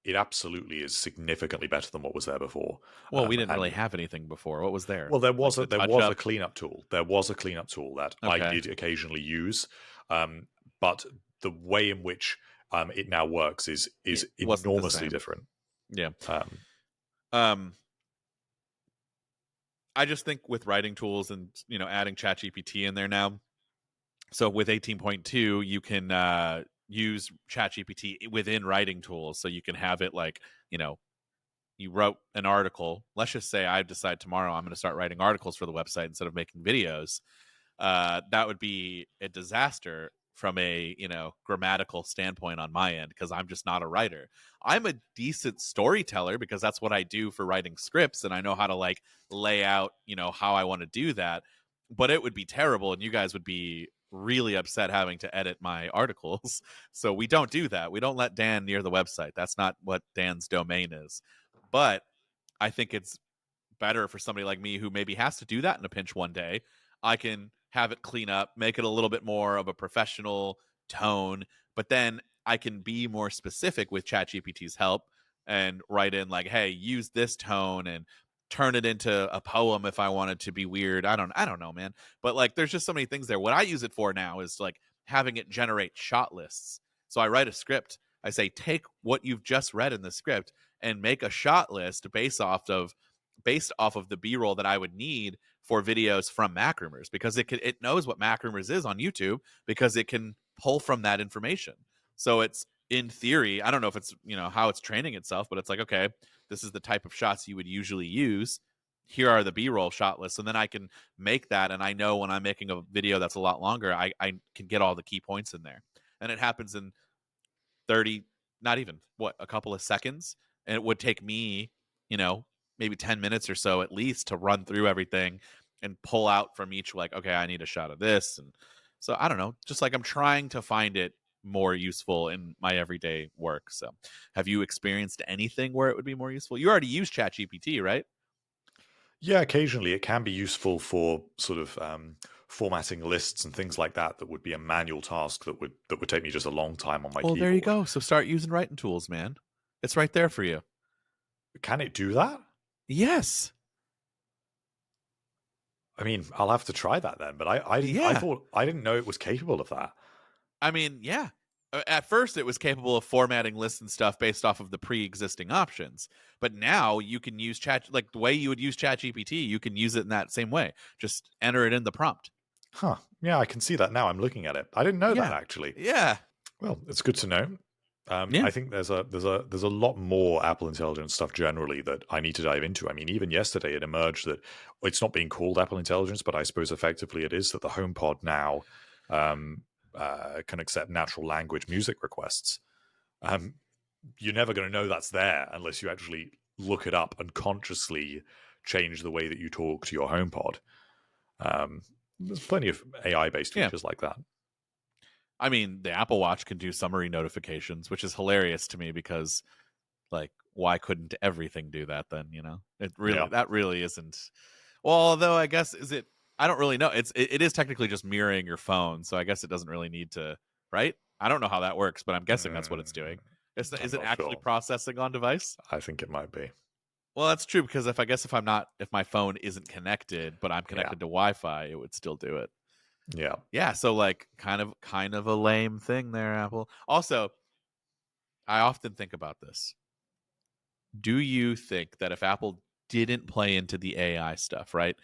Speaker 2: it absolutely is significantly better than what was there before.
Speaker 1: Well, we didn't really
Speaker 2: And
Speaker 1: have anything before. What was there?
Speaker 2: well, there
Speaker 1: Like
Speaker 2: was
Speaker 1: the
Speaker 2: there
Speaker 1: touch
Speaker 2: was a
Speaker 1: up?
Speaker 2: cleanup tool. There was a cleanup tool that I
Speaker 1: Okay.
Speaker 2: did occasionally use, but the way in which it now works is
Speaker 1: It wasn't the
Speaker 2: enormously
Speaker 1: same.
Speaker 2: different.
Speaker 1: Yeah.
Speaker 2: Um,
Speaker 1: Um, I just think with writing tools and adding ChatGPT in there now. So with 18.2, you can use ChatGPT within writing tools. So you can have it like, you wrote an article. Let's just say I decide tomorrow I'm going to start writing articles for the website instead of making videos. That would be a disaster from a grammatical standpoint on my end because I'm just not a writer. I'm a decent storyteller because that's what I do for writing scripts, and I know how to like lay out how I want to do that. But it would be terrible, and you guys would be really upset having to edit my articles. So we don't do that. We don't let Dan near the website. That's not what Dan's domain is. But I think it's better for somebody like me who maybe has to do that in a pinch one day. I can have it clean up, make it a little bit more of a professional tone, but then I can be more specific with ChatGPT's help and write in like, "Hey, use this tone and turn it into a poem if I wanted to be weird." I don't know, man. But like there's just so many things there. What I use it for now is like having it generate shot lists. So I write a script. I say, "Take what you've just read in the script and make a shot list based off of the B-roll that I would need for videos from MacRumors because it knows what MacRumors is on YouTube because it can pull from that information. So it's in theory, I don't know if it's how it's training itself, but it's like, okay, this is the type of shots you would usually use. Here are the B-roll shot lists, and then I can make that, and I know when I'm making a video that's a lot longer, I can get all the key points in there, and it happens in 30, not even a couple of seconds, and it would take me you know maybe 10 minutes or so at least to run through everything and pull out from each, like, okay, I need a shot of this. And so I don't know, just like I'm trying to find it more useful in my everyday work. So have you experienced anything where it would be more useful? You already use ChatGPT, right?
Speaker 2: yeah, occasionally it can be useful for sort of formatting lists and things like that. That would be a manual task that would take me just a long time on my
Speaker 1: Well, there you
Speaker 2: keyboard.
Speaker 1: go. So start using writing tools, man. It's right there for you.
Speaker 2: Can it do that?
Speaker 1: Yes.
Speaker 2: I mean, I'll have to try that then. But I
Speaker 1: Yeah.
Speaker 2: thought I didn't know it was capable of that.
Speaker 1: I mean, yeah. At first, it was capable of formatting lists and stuff based off of the pre-existing options, but now you can use chat like the way you would use ChatGPT. You can use it in that same way. Just enter it in the prompt.
Speaker 2: Huh. Yeah, I can see that now. I'm looking at it. I didn't know that
Speaker 1: Yeah,
Speaker 2: actually.
Speaker 1: yeah,
Speaker 2: Well, it's good to know.
Speaker 1: yeah.
Speaker 2: I think there's a lot more Apple Intelligence stuff generally that I need to dive into. I mean, even yesterday it emerged that it's not being called Apple Intelligence, but I suppose effectively it is that the HomePod now um, can accept natural language music requests. Um, you're never going to know that's there unless you actually look it up and consciously change the way that you talk to your HomePod. There's plenty of AI-based
Speaker 1: Yeah.
Speaker 2: features like that.
Speaker 1: I mean, the Apple Watch can do summary notifications, which is hilarious to me because, like, why couldn't everything do that then? You know, that really isn't. Well, although I guess is it? I don't really know. It is technically just mirroring your phone, so I guess it doesn't really need to, right? I don't know how that works, but I'm guessing that's what it's doing.
Speaker 2: I'm
Speaker 1: Is it
Speaker 2: not
Speaker 1: actually
Speaker 2: sure.
Speaker 1: processing on device?
Speaker 2: I think it might be.
Speaker 1: Well, that's true because if my phone isn't connected, but I'm
Speaker 2: Yeah.
Speaker 1: connected to Wi-Fi, it would still do it.
Speaker 2: Yeah.
Speaker 1: Yeah, so like kind of a lame thing there, Apple. Also, I often think about this. Do you think that if Apple didn't play into the AI stuff, right?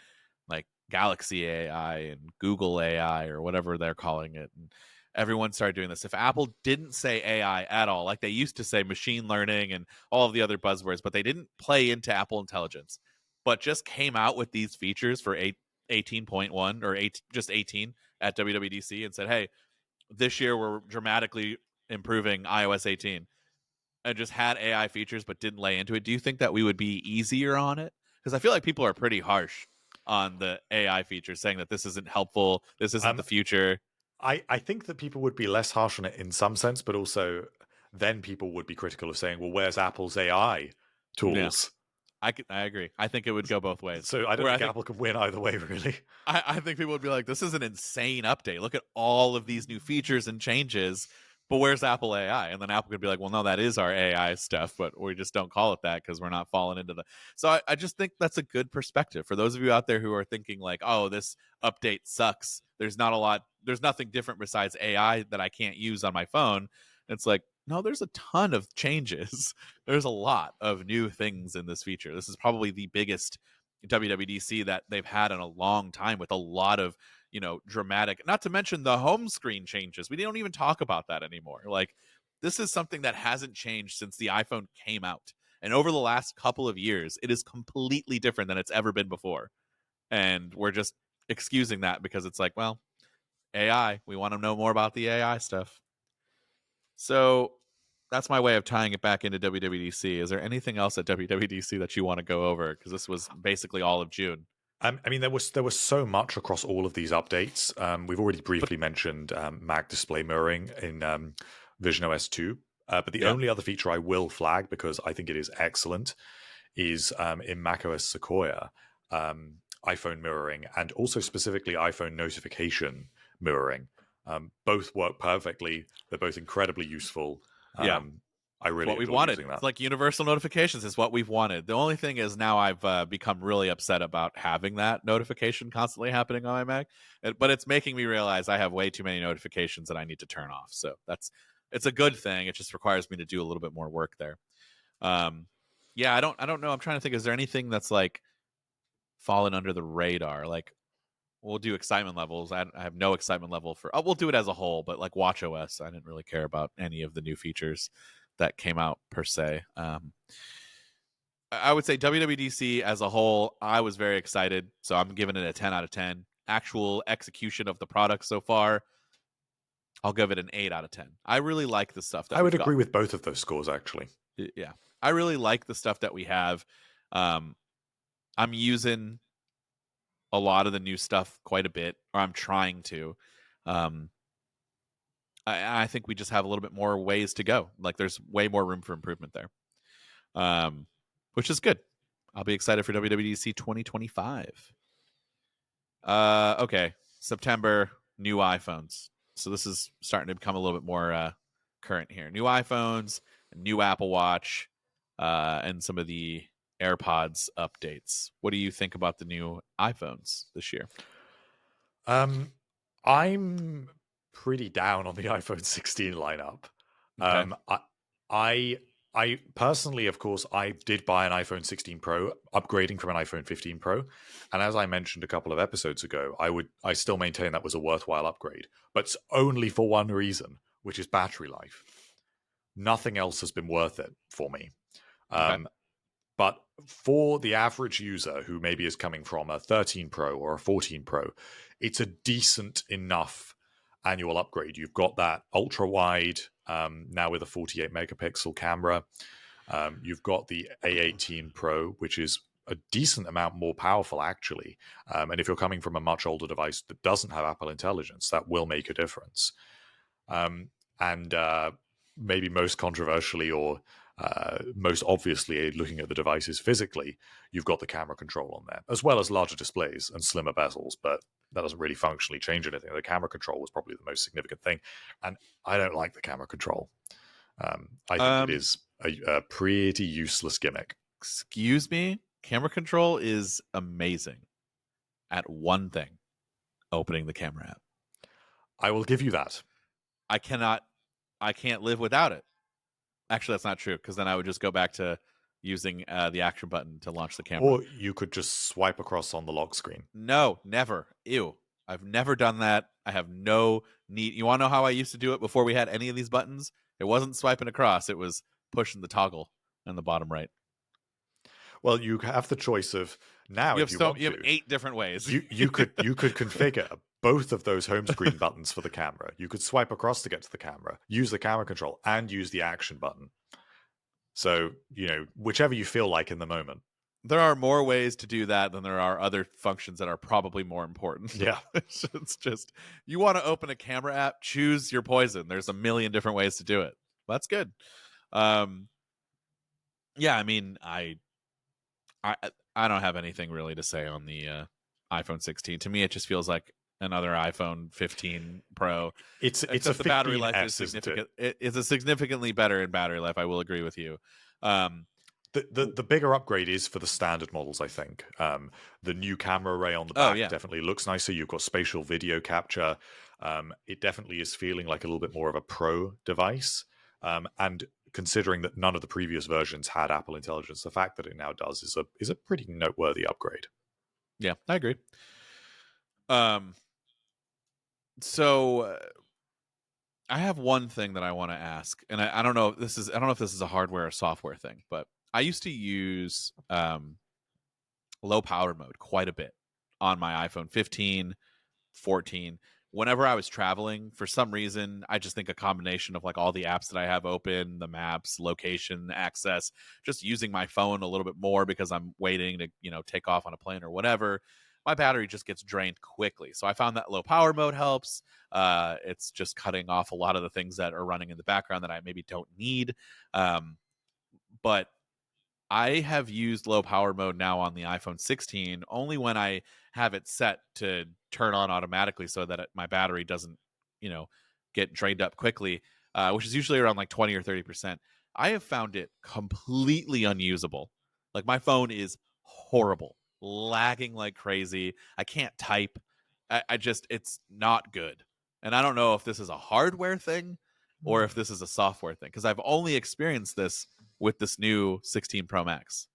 Speaker 1: Like Galaxy AI and Google AI or whatever they're calling it, and everyone started doing this. If Apple didn't say AI at all, like they used to say machine learning and all of the other buzzwords, but they didn't play into Apple Intelligence, but just came out with these features for 18.1 or just 18 at WWDC and said, hey, this year we're dramatically improving iOS 18 and just had AI features but didn't lay into it, do you think that we would be easier on it? Because I feel like people are pretty harsh on the AI features, saying that this isn't helpful, this isn't the future.
Speaker 2: I think that people would be less harsh on it in some sense, but also then people would be critical of saying, well, where's Apple's AI
Speaker 1: Yeah,
Speaker 2: tools?
Speaker 1: I agree. I think it would go both ways.
Speaker 2: So I don't
Speaker 1: Where
Speaker 2: think Apple can win either way, really.
Speaker 1: I think people would be like, this is an insane update. Look at all of these new features and changes, but where's Apple AI? And then Apple could be like, well, no, that is our AI stuff, but we just don't call it that because we're not falling into the. So I just think that's a good perspective for those of you out there who are thinking like, oh, this update sucks. There's not a lot. There's nothing different besides AI that I can't use on my phone. It's like, no, there's a ton of changes. There's a lot of new things in this feature. This is probably the biggest WWDC that they've had in a long time with a lot of, dramatic, not to mention the home screen changes. We don't even talk about that anymore. Like, this is something that hasn't changed since the iPhone came out. And over the last couple of years, it is completely different than it's ever been before. And we're just excusing that because it's like, well, AI, we want to know more about the AI stuff. So that's my way of tying it back into WWDC. Is there anything else at WWDC that you want to go over? Because this was basically all of June.
Speaker 2: I mean, there was so much across all of these updates. We've already briefly mentioned Mac display mirroring in Vision OS 2. But the only other feature I will flag, because I think it is excellent, is in macOS Sequoia, iPhone mirroring, and also specifically iPhone notification mirroring. Both work perfectly. They're both incredibly useful. I really
Speaker 1: what we've
Speaker 2: enjoy
Speaker 1: wanted.
Speaker 2: using that.
Speaker 1: It's like universal notifications is what we've wanted. The only thing is now I've become really upset about having that notification constantly happening on my Mac. But it's making me realize I have way too many notifications that I need to turn off. So it's a good thing. It just requires me to do a little bit more work there. Yeah, I don't know. I'm trying to think. Is there anything that's like fallen under the radar? Like, we'll do excitement levels. I have no excitement level for. Oh, we'll do it as a whole, but like watchOS, I didn't really care about any of the new features that came out per se. I would say WWDC as a whole, I was very excited, so I'm giving it a 10 out of 10. Actual execution of the product so far, I'll give it an 8 out of 10. I really like the stuff that
Speaker 2: I would agree with both of those scores, actually.
Speaker 1: Yeah, I really like the stuff that we have. I'm using a lot of the new stuff quite a bit, or I'm trying to. I think we just have a little bit more ways to go. Like, there's way more room for improvement there, which is good. I'll be excited for WWDC 2025. Okay, September, new iPhones. So this is starting to become a little bit more current here. New iPhones, new Apple Watch. and some of the AirPods updates. What do you think about the new iPhones this year?
Speaker 2: I'm pretty down on the iPhone 16 lineup.
Speaker 1: Okay.
Speaker 2: I I personally, of course, I did buy an iPhone 16 Pro, upgrading from an iPhone 15 Pro, and as I mentioned a couple of episodes ago, I still maintain that was a worthwhile upgrade, but only for one reason, which is battery life. Nothing else has been worth it for me.
Speaker 1: Okay.
Speaker 2: But for the average user who maybe is coming from a 13 Pro or a 14 Pro, it's a decent enough annual upgrade. You've got that ultra wide now with a 48 megapixel camera. You've got the A18 Pro, which is a decent amount more powerful, actually. And if you're coming from a much older device that doesn't have Apple Intelligence, that will make a difference. And maybe most controversially or most obviously, looking at the devices physically, you've got the camera control on there, as well as larger displays and slimmer bezels, but that doesn't really functionally change anything. The camera control was probably the most significant thing, and I don't like the camera control. I think it is a pretty useless gimmick.
Speaker 1: Excuse me? Camera control is amazing at one thing: opening the camera app.
Speaker 2: I will give you that.
Speaker 1: I can't live without it. Actually, that's not true, because then I would just go back to using the action button to launch the camera.
Speaker 2: Or you could just swipe across on the lock screen.
Speaker 1: No, never. Ew. I've never done that. I have no need. You want to know how I used to do it before we had any of these buttons? It wasn't swiping across. It was pushing the toggle in the bottom right.
Speaker 2: Well, you have the choice of now.
Speaker 1: You have 8 different ways.
Speaker 2: You could configure both of those home screen buttons for the camera. You could swipe across to get to the camera, use the camera control, and use the action button. So, whichever you feel like in the moment.
Speaker 1: There are more ways to do that than there are other functions that are probably more important.
Speaker 2: Yeah.
Speaker 1: It's just, you want to open a camera app, choose your poison. There's a million different ways to do it. That's good. Yeah, I mean, I don't have anything really to say on the iPhone 16. To me, it just feels like another iPhone 15 Pro.
Speaker 2: It's a
Speaker 1: the battery life is
Speaker 2: 15S,
Speaker 1: significant. It's a significantly better in battery life. I will agree with you.
Speaker 2: The bigger upgrade is for the standard models, I think. The new camera array on the back definitely looks nicer. You've got spatial video capture. It definitely is feeling like a little bit more of a pro device. And considering that none of the previous versions had Apple Intelligence, the fact that it now does is a pretty noteworthy upgrade.
Speaker 1: Yeah, I agree. So I have one thing that I want to ask, and I don't know if this is a hardware or software thing, but I used to use low power mode quite a bit on my iPhone 15, 14. Whenever I was traveling, for some reason, I just think a combination of like all the apps that I have open, the maps, location, access, just using my phone a little bit more because I'm waiting to, take off on a plane or whatever, my battery just gets drained quickly. So I found that low power mode helps. It's just cutting off a lot of the things that are running in the background that I maybe don't need. But I have used low power mode now on the iPhone 16 only when I have it set to turn on automatically so that my battery doesn't, get drained up quickly, which is usually around like 20 or 30%. I have found it completely unusable. Like, my phone is horrible, lagging like crazy. I can't type. It's not good. And I don't know if this is a hardware thing or if this is a software thing, because I've only experienced this with this new 16 Pro Max.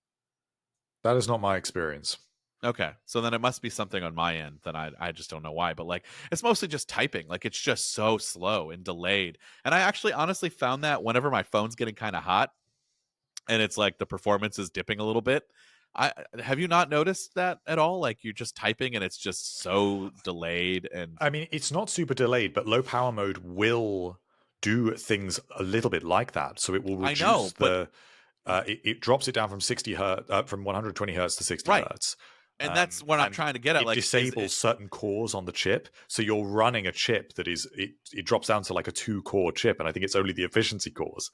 Speaker 2: That is not my experience.
Speaker 1: Okay, so then it must be something on my end that I just don't know why, but like, it's mostly just typing. Like, it's just so slow and delayed. And I actually honestly found that whenever my phone's getting kind of hot and it's like the performance is dipping a little bit, have you not noticed that at all? Like, you're just typing and it's just so delayed. And
Speaker 2: I mean, it's not super delayed, but low power mode will do things a little bit like that. So it will reduce it drops it down from 60 hertz, from 120 hertz to 60 hertz.
Speaker 1: And that's what I'm trying to get at.
Speaker 2: It disables certain cores on the chip, so you're running a chip that is it drops down to like a 2-core chip, and I think it's only the efficiency cores.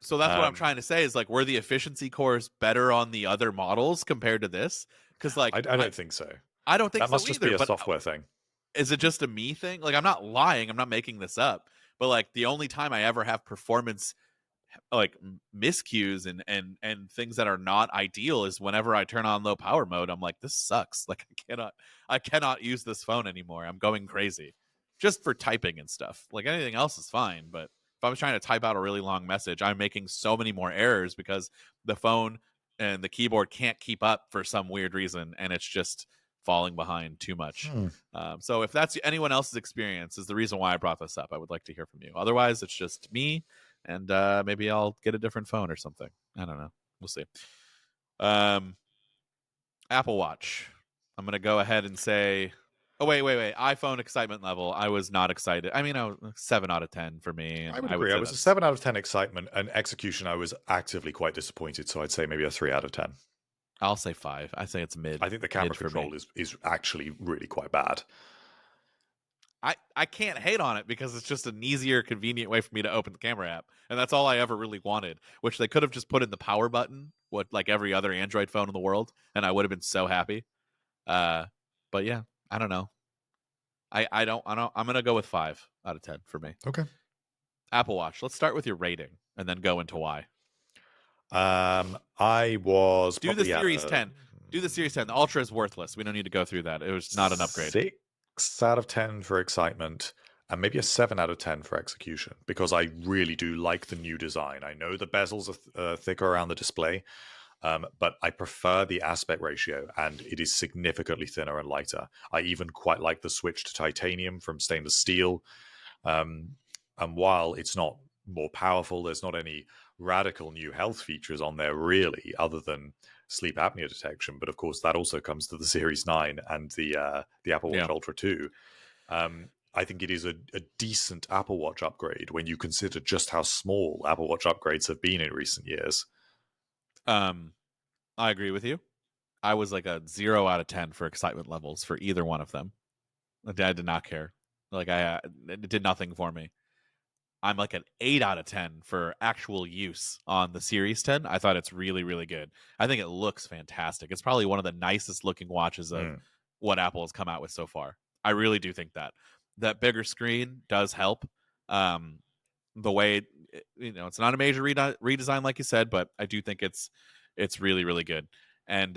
Speaker 1: So that's what I'm trying to say is, like, were the efficiency cores better on the other models compared to this? Because like,
Speaker 2: I don't think so.
Speaker 1: I don't think
Speaker 2: that
Speaker 1: so
Speaker 2: must just
Speaker 1: either,
Speaker 2: be a software thing.
Speaker 1: Is it just a me thing? Like, I'm not lying. I'm not making this up. But like, the only time I ever have performance like miscues and things that are not ideal is whenever I turn on low power mode, I'm like, this sucks. Like I cannot use this phone anymore. I'm going crazy. Just for typing and stuff. Like anything else is fine, but if I'm trying to type out a really long message, I'm making so many more errors because the phone and the keyboard can't keep up for some weird reason, and it's just falling behind too much. So if that's anyone else's experience, is the reason why I brought this up. I would like to hear from you. Otherwise, it's just me, and maybe I'll get a different phone or something. I don't know. We'll see. Apple Watch. I'm gonna go ahead and say, oh wait. iPhone excitement level. I was not excited. I mean, I was 7 out of 10 for me. And
Speaker 2: I would agree. I was a 7 out of 10 excitement, and execution I was actively quite disappointed. So I'd say maybe a 3 out of 10.
Speaker 1: I'll say 5. I say it's mid.
Speaker 2: I think the camera control is actually really quite bad.
Speaker 1: I can't hate on it because it's just an easier, convenient way for me to open the camera app. And that's all I ever really wanted, which they could have just put in the power button, like every other Android phone in the world, and I would have been so happy. But yeah, I don't know. I'm going to go with 5 out of 10 for me.
Speaker 2: Okay.
Speaker 1: Apple Watch. Let's start with your rating and then go into why.
Speaker 2: I was
Speaker 1: do the Series 10. Do the Series 10. The Ultra is worthless. We don't need to go through that. It was not an upgrade.
Speaker 2: 6 out of 10 for excitement, and maybe a 7 out of 10 for execution, because I really do like the new design. I know the bezels are thicker around the display, but I prefer the aspect ratio, and it is significantly thinner and lighter. I even quite like the switch to titanium from stainless steel. And while it's not more powerful, there's not any radical new health features on there really, other than sleep apnea detection. But of course, that also comes to the Series 9 and the Apple Watch Ultra 2. I think it is a decent Apple Watch upgrade when you consider just how small Apple Watch upgrades have been in recent years.
Speaker 1: I agree with you. I was like a 0 out of 10 for excitement levels for either one of them. I did not care. Like it did nothing for me. I'm like an 8 out of 10 for actual use on the Series 10. I thought it's really, really good. I think it looks fantastic. It's probably one of the nicest looking watches of what Apple has come out with so far. I really do think that bigger screen does help. The way, it's not a major redesign like you said, but I do think it's really, really good. And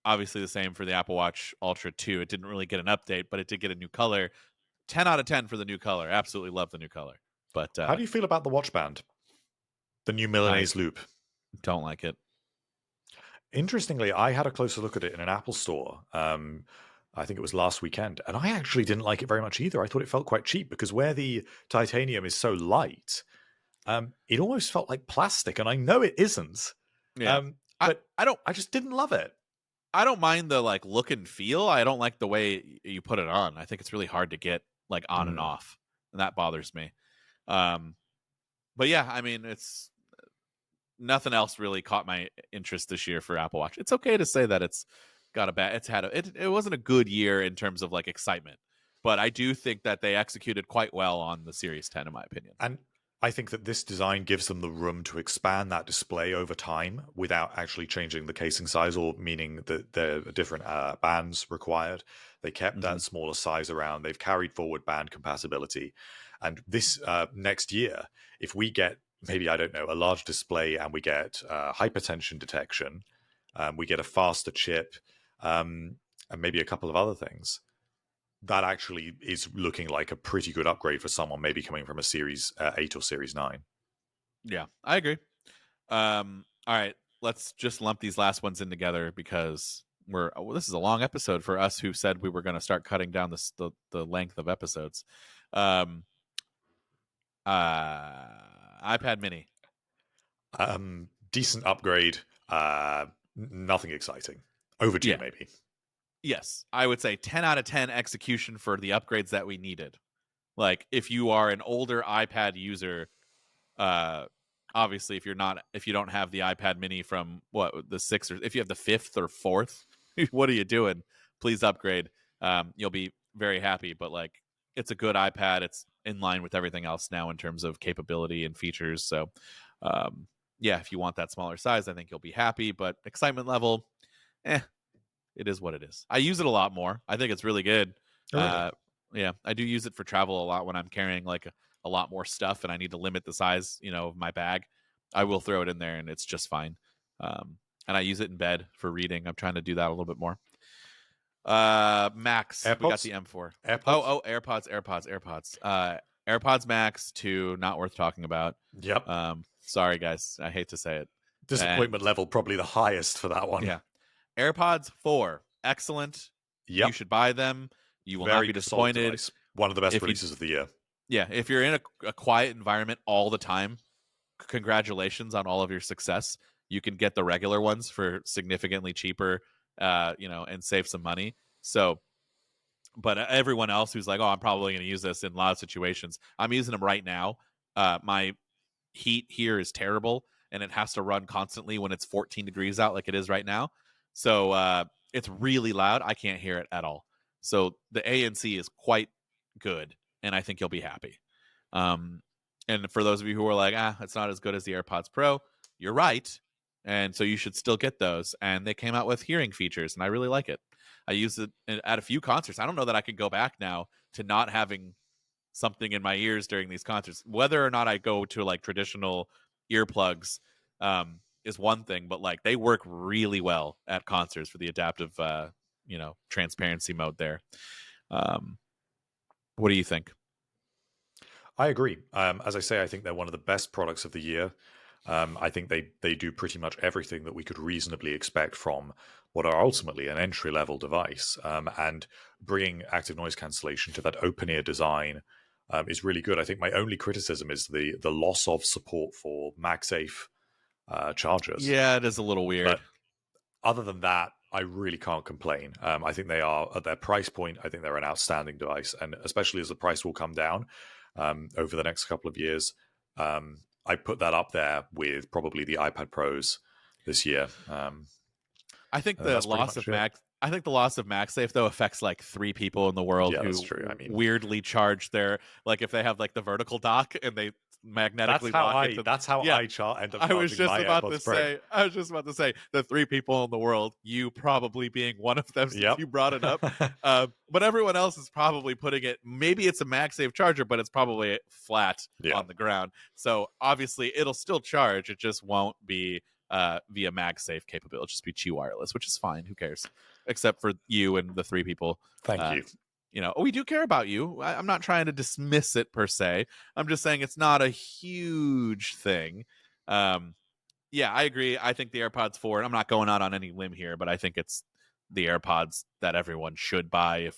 Speaker 1: obviously the same for the Apple Watch Ultra 2. It didn't really get an update, but it did get a new color. 10 out of 10 for the new color. Absolutely love the new color. But
Speaker 2: how do you feel about the watch band? The new Milanese loop.
Speaker 1: Don't like it.
Speaker 2: Interestingly, I had a closer look at it in an Apple store. I think it was last weekend, and I actually didn't like it very much either. I thought it felt quite cheap because where the titanium is so light, it almost felt like plastic, and I know it isn't.
Speaker 1: Yeah.
Speaker 2: But I just didn't love it.
Speaker 1: I don't mind the like look and feel. I don't like the way you put it on. I think it's really hard to get like on and off, and that bothers me. But yeah, I mean, it's nothing else really caught my interest this year for Apple Watch. It's okay to say that it's got it wasn't a good year in terms of like excitement, but I do think that they executed quite well on the Series 10 in my opinion.
Speaker 2: And I think that this design gives them the room to expand that display over time without actually changing the casing size, or meaning that there are different bands required. They kept that smaller size around. They've carried forward band compatibility. And this next year, if we get maybe, I don't know, a large display and we get hypertension detection, we get a faster chip, and maybe a couple of other things, that actually is looking like a pretty good upgrade for someone maybe coming from a Series 8 or Series 9.
Speaker 1: Yeah, I agree. All right, let's just lump these last ones in together because this is a long episode for us who said we were going to start cutting down the length of episodes. iPad mini.
Speaker 2: Decent upgrade. Nothing exciting. Overdue, maybe.
Speaker 1: Yes, I would say 10 out of 10 execution for the upgrades that we needed. Like, if you are an older iPad user, obviously, if you don't have the iPad mini from the 6th, or if you have the 5th or 4th, what are you doing? Please upgrade. You'll be very happy. But like, it's a good iPad. It's in line with everything else now in terms of capability and features. So, yeah, if you want that smaller size, I think you'll be happy. But excitement level, it is what it is. I use it a lot more. I think it's really good.
Speaker 2: Oh, really?
Speaker 1: Yeah, I do use it for travel a lot when I'm carrying like a lot more stuff and I need to limit the size, of my bag, I will throw it in there and it's just fine. And I use it in bed for reading. I'm trying to do that a little bit more. Max, we got
Speaker 2: AirPods?
Speaker 1: the M4.
Speaker 2: AirPods?
Speaker 1: AirPods. AirPods Max 2, not worth talking about.
Speaker 2: Yep.
Speaker 1: Sorry guys, I hate to say it.
Speaker 2: Disappointment level probably the highest for that one.
Speaker 1: Yeah. AirPods 4, excellent.
Speaker 2: Yep.
Speaker 1: You should buy them. You will
Speaker 2: Very
Speaker 1: not be
Speaker 2: solid
Speaker 1: disappointed.
Speaker 2: device. One of the best releases of the year.
Speaker 1: Yeah, if you're in a quiet environment all the time, congratulations on all of your success. You can get the regular ones for significantly cheaper, and save some money. So, but everyone else who's like, oh, I'm probably going to use this in a lot of situations. I'm using them right now. My heat here is terrible, and it has to run constantly when it's 14 degrees out like it is right now. So it's really loud. I can't hear it at all. So the ANC is quite good, and I think you'll be happy. And for those of you who are like, it's not as good as the AirPods Pro, you're right. And so you should still get those. And they came out with hearing features, and I really like it. I used it at a few concerts. I don't know that I could go back now to not having something in my ears during these concerts. Whether or not I go to like traditional earplugs is one thing, but like they work really well at concerts for the adaptive, transparency mode there. What do you think?
Speaker 2: I agree. As I say, I think they're one of the best products of the year. I think they do pretty much everything that we could reasonably expect from what are ultimately an entry-level device. And bringing active noise cancellation to that open-ear design is really good. I think my only criticism is the loss of support for MagSafe chargers.
Speaker 1: Yeah, it is a little weird.
Speaker 2: But other than that, I really can't complain. I think they are, at their price point, I think they're an outstanding device. And especially as the price will come down over the next couple of years, I put that up there with probably the iPad Pros this year.
Speaker 1: I think the loss of Mac. I think the loss of MagSafe though affects like 3 people in the world who
Speaker 2: that's true. I mean,
Speaker 1: weirdly charge their, like if they have like the vertical dock and they magnetically lock it.
Speaker 2: That's how I end up.
Speaker 1: I was just about to say the 3 people in the world, you probably being one of them, since you brought it up. But everyone else is probably putting it. Maybe it's a MagSafe charger, but it's probably flat on the ground. So obviously it'll still charge. It just won't be via MagSafe capability. It'll just be Qi wireless, which is fine. Who cares? Except for you and the 3 people.
Speaker 2: Thank you.
Speaker 1: We do care about you. I'm not trying to dismiss it per se. I'm just saying it's not a huge thing. Yeah, I agree. I think the AirPods 4, and I'm not going out on any limb here, but I think it's the AirPods that everyone should buy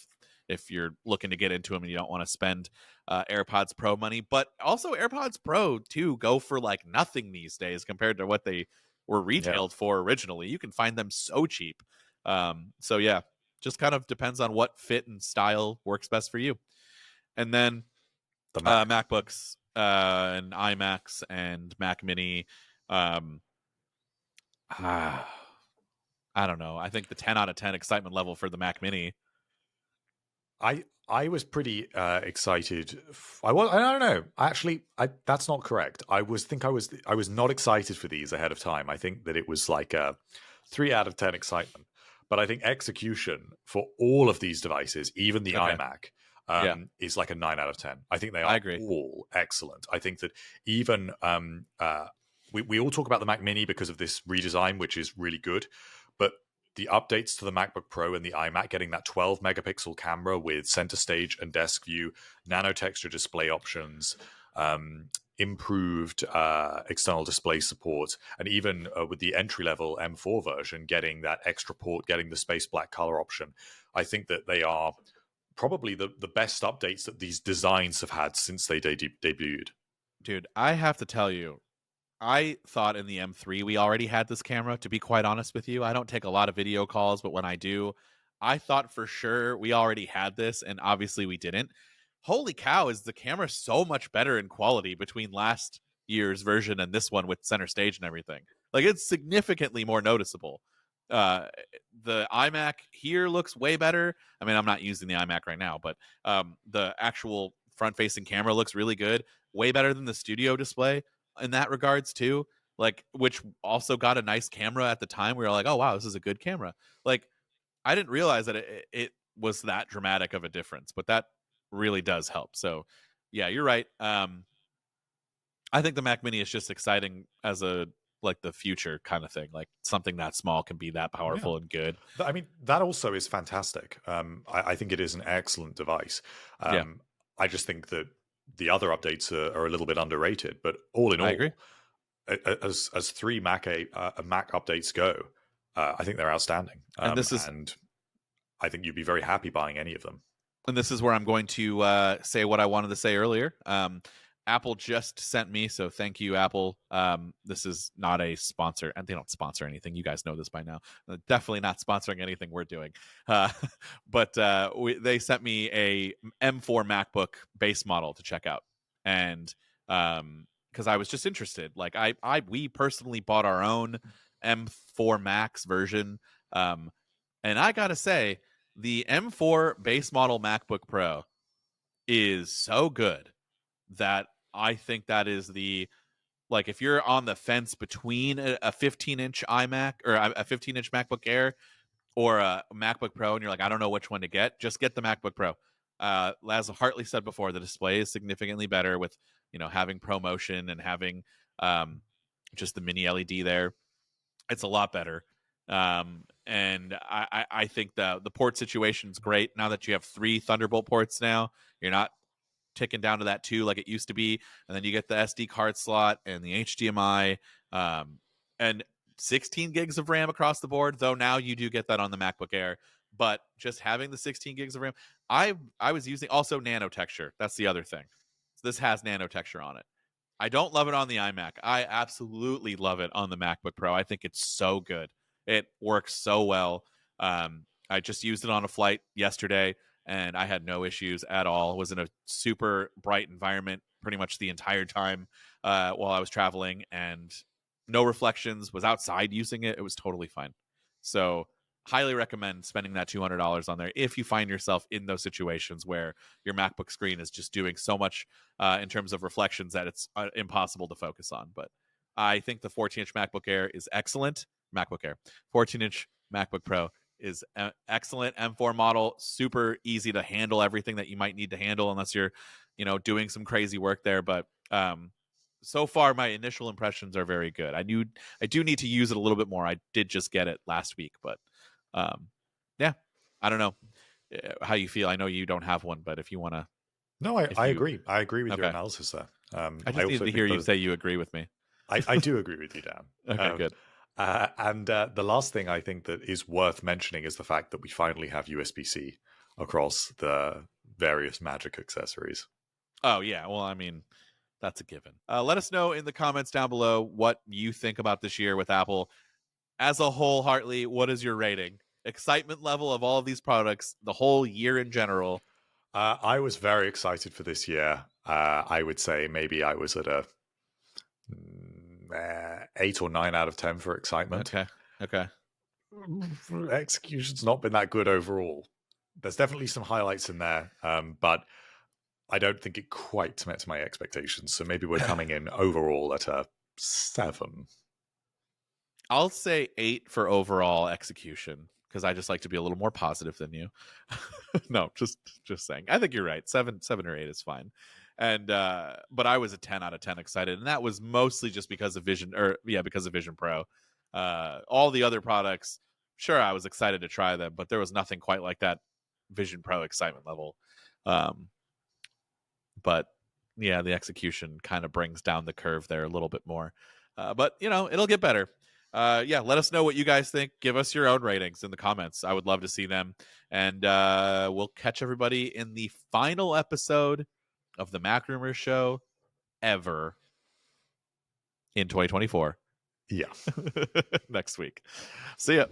Speaker 1: if you're looking to get into them and you don't want to spend AirPods Pro money. But also AirPods Pro too go for like nothing these days compared to what they were retailed for originally. You can find them so cheap. So yeah, just kind of depends on what fit and style works best for you. And then the MacBooks and iMacs and Mac Mini. I don't know. I think the 10 out of 10 excitement level for the Mac Mini.
Speaker 2: I was pretty excited. I don't know. Actually, that's not correct. I was not excited for these ahead of time. I think that it was like a 3 out of 10 excitement. But I think execution for all of these devices, even the iMac, is like a 9 out of 10. I think they are all excellent. I think that even we all talk about the Mac Mini because of this redesign, which is really good. But the updates to the MacBook Pro and the iMac, getting that 12 megapixel camera with center stage and desk view, nano texture display options, improved external display support, and even with the entry-level M4 version, getting that extra port, getting the space black color option. I think that they are probably the best updates that these designs have had since they debuted.
Speaker 1: Dude, I have to tell you, I thought in the M3 we already had this camera, to be quite honest with you. I don't take a lot of video calls, but when I do, I thought for sure we already had this, and obviously we didn't. Holy cow, is the camera so much better in quality between last year's version and this one with center stage and everything. Like, it's significantly more noticeable. The iMac here looks way better. I mean, I'm not using the iMac right now, but the actual front-facing camera looks really good. Way better than the studio display in that regards too. Like, which also got a nice camera at the time. We were like, oh wow, this is a good camera. Like, I didn't realize that it was that dramatic of a difference, but that really does help. So Yeah, you're right. I think the Mac Mini is just exciting as a like the future kind of thing. Like something that small can be that
Speaker 2: Yeah.
Speaker 1: powerful and good.
Speaker 2: I mean, that also is fantastic. I think it is an excellent device.
Speaker 1: Yeah,
Speaker 2: I just think that the other updates are a little bit underrated. But all in
Speaker 1: I agree.
Speaker 2: all, as three Mac updates go, I think they're outstanding.
Speaker 1: And this is
Speaker 2: And I think you'd be very happy buying any of them.
Speaker 1: where I'm going to say what I wanted to say earlier. Apple just sent me, so thank you, Apple. This is not a sponsor, and they don't sponsor anything. You guys know this by now. Definitely not sponsoring anything we're doing. But they sent me a M4 MacBook base model to check out, and because I was just interested. Like we personally bought our own M4 Max version, and I gotta say, the M4 base model MacBook Pro is so good that I think that is the like if you're on the fence between a 15-inch iMac or a 15-inch MacBook Air or a MacBook Pro and you're like I don't know which one to get, just get the MacBook Pro. As Hartley said before, the display is significantly better with having ProMotion and having just the mini LED there. It's a lot better. And I think the port situation is great now that you have 3 Thunderbolt ports now. You're not ticking down to that 2 like it used to be, and then you get the SD card slot and the HDMI, and 16 gigs of RAM across the board. Though now you do get that on the MacBook Air, but just having the 16 gigs of RAM, I was using also nano texture. That's the other thing. So this has nano texture on it. I don't love it on the iMac. I absolutely love it on the MacBook Pro. I think it's so good. It works so well. I just used it on a flight yesterday, and I had no issues at all. Was in a super bright environment pretty much the entire time while I was traveling, and no reflections. Was outside using it. It was totally fine. So highly recommend spending that $200 on there if you find yourself in those situations where your MacBook screen is just doing so much in terms of reflections that it's impossible to focus on. But I think the 14-inch MacBook Air is excellent. MacBook Air, 14-inch MacBook Pro is excellent. M4 model, super easy to handle everything that you might need to handle unless you're, doing some crazy work there. But so far, my initial impressions are very good. I do need to use it a little bit more. I did just get it last week, but yeah, I don't know how you feel. I know you don't have one, but if you want to.
Speaker 2: No, I agree. I agree with your
Speaker 1: Okay.
Speaker 2: analysis there.
Speaker 1: I just need to hear you say you agree with me.
Speaker 2: I do agree with you, Dan.
Speaker 1: Okay, good.
Speaker 2: And the last thing I think that is worth mentioning is the fact that we finally have USB-C across the various Magic accessories.
Speaker 1: Oh, yeah. Well, I mean, that's a given. Let us know in the comments down below what you think about this year with Apple. As a whole, Hartley, what is your rating? Excitement level of all of these products, the whole year in general.
Speaker 2: I was very excited for this year. I would say maybe I was at a 8 or 9 out of 10 for excitement.
Speaker 1: Okay.
Speaker 2: Execution's not been that good overall. There's definitely some highlights in there, but I don't think it quite met my expectations. So maybe we're coming in overall at a 7.
Speaker 1: I'll say 8 for overall execution because I just like to be a little more positive than you. No, just saying. I think you're right. 7 or 8 is fine. And but I was a 10 out of 10 excited, and that was mostly just because of Vision Pro. All the other products, sure, I was excited to try them, but there was nothing quite like that Vision Pro excitement level. But yeah, the execution kind of brings down the curve there a little bit more. But it'll get better. Yeah, let us know what you guys think. Give us your own ratings in the comments. I would love to see them. And we'll catch everybody in the final episode of the MacRumors Show ever in 2024.
Speaker 2: Yeah.
Speaker 1: Next week. See ya.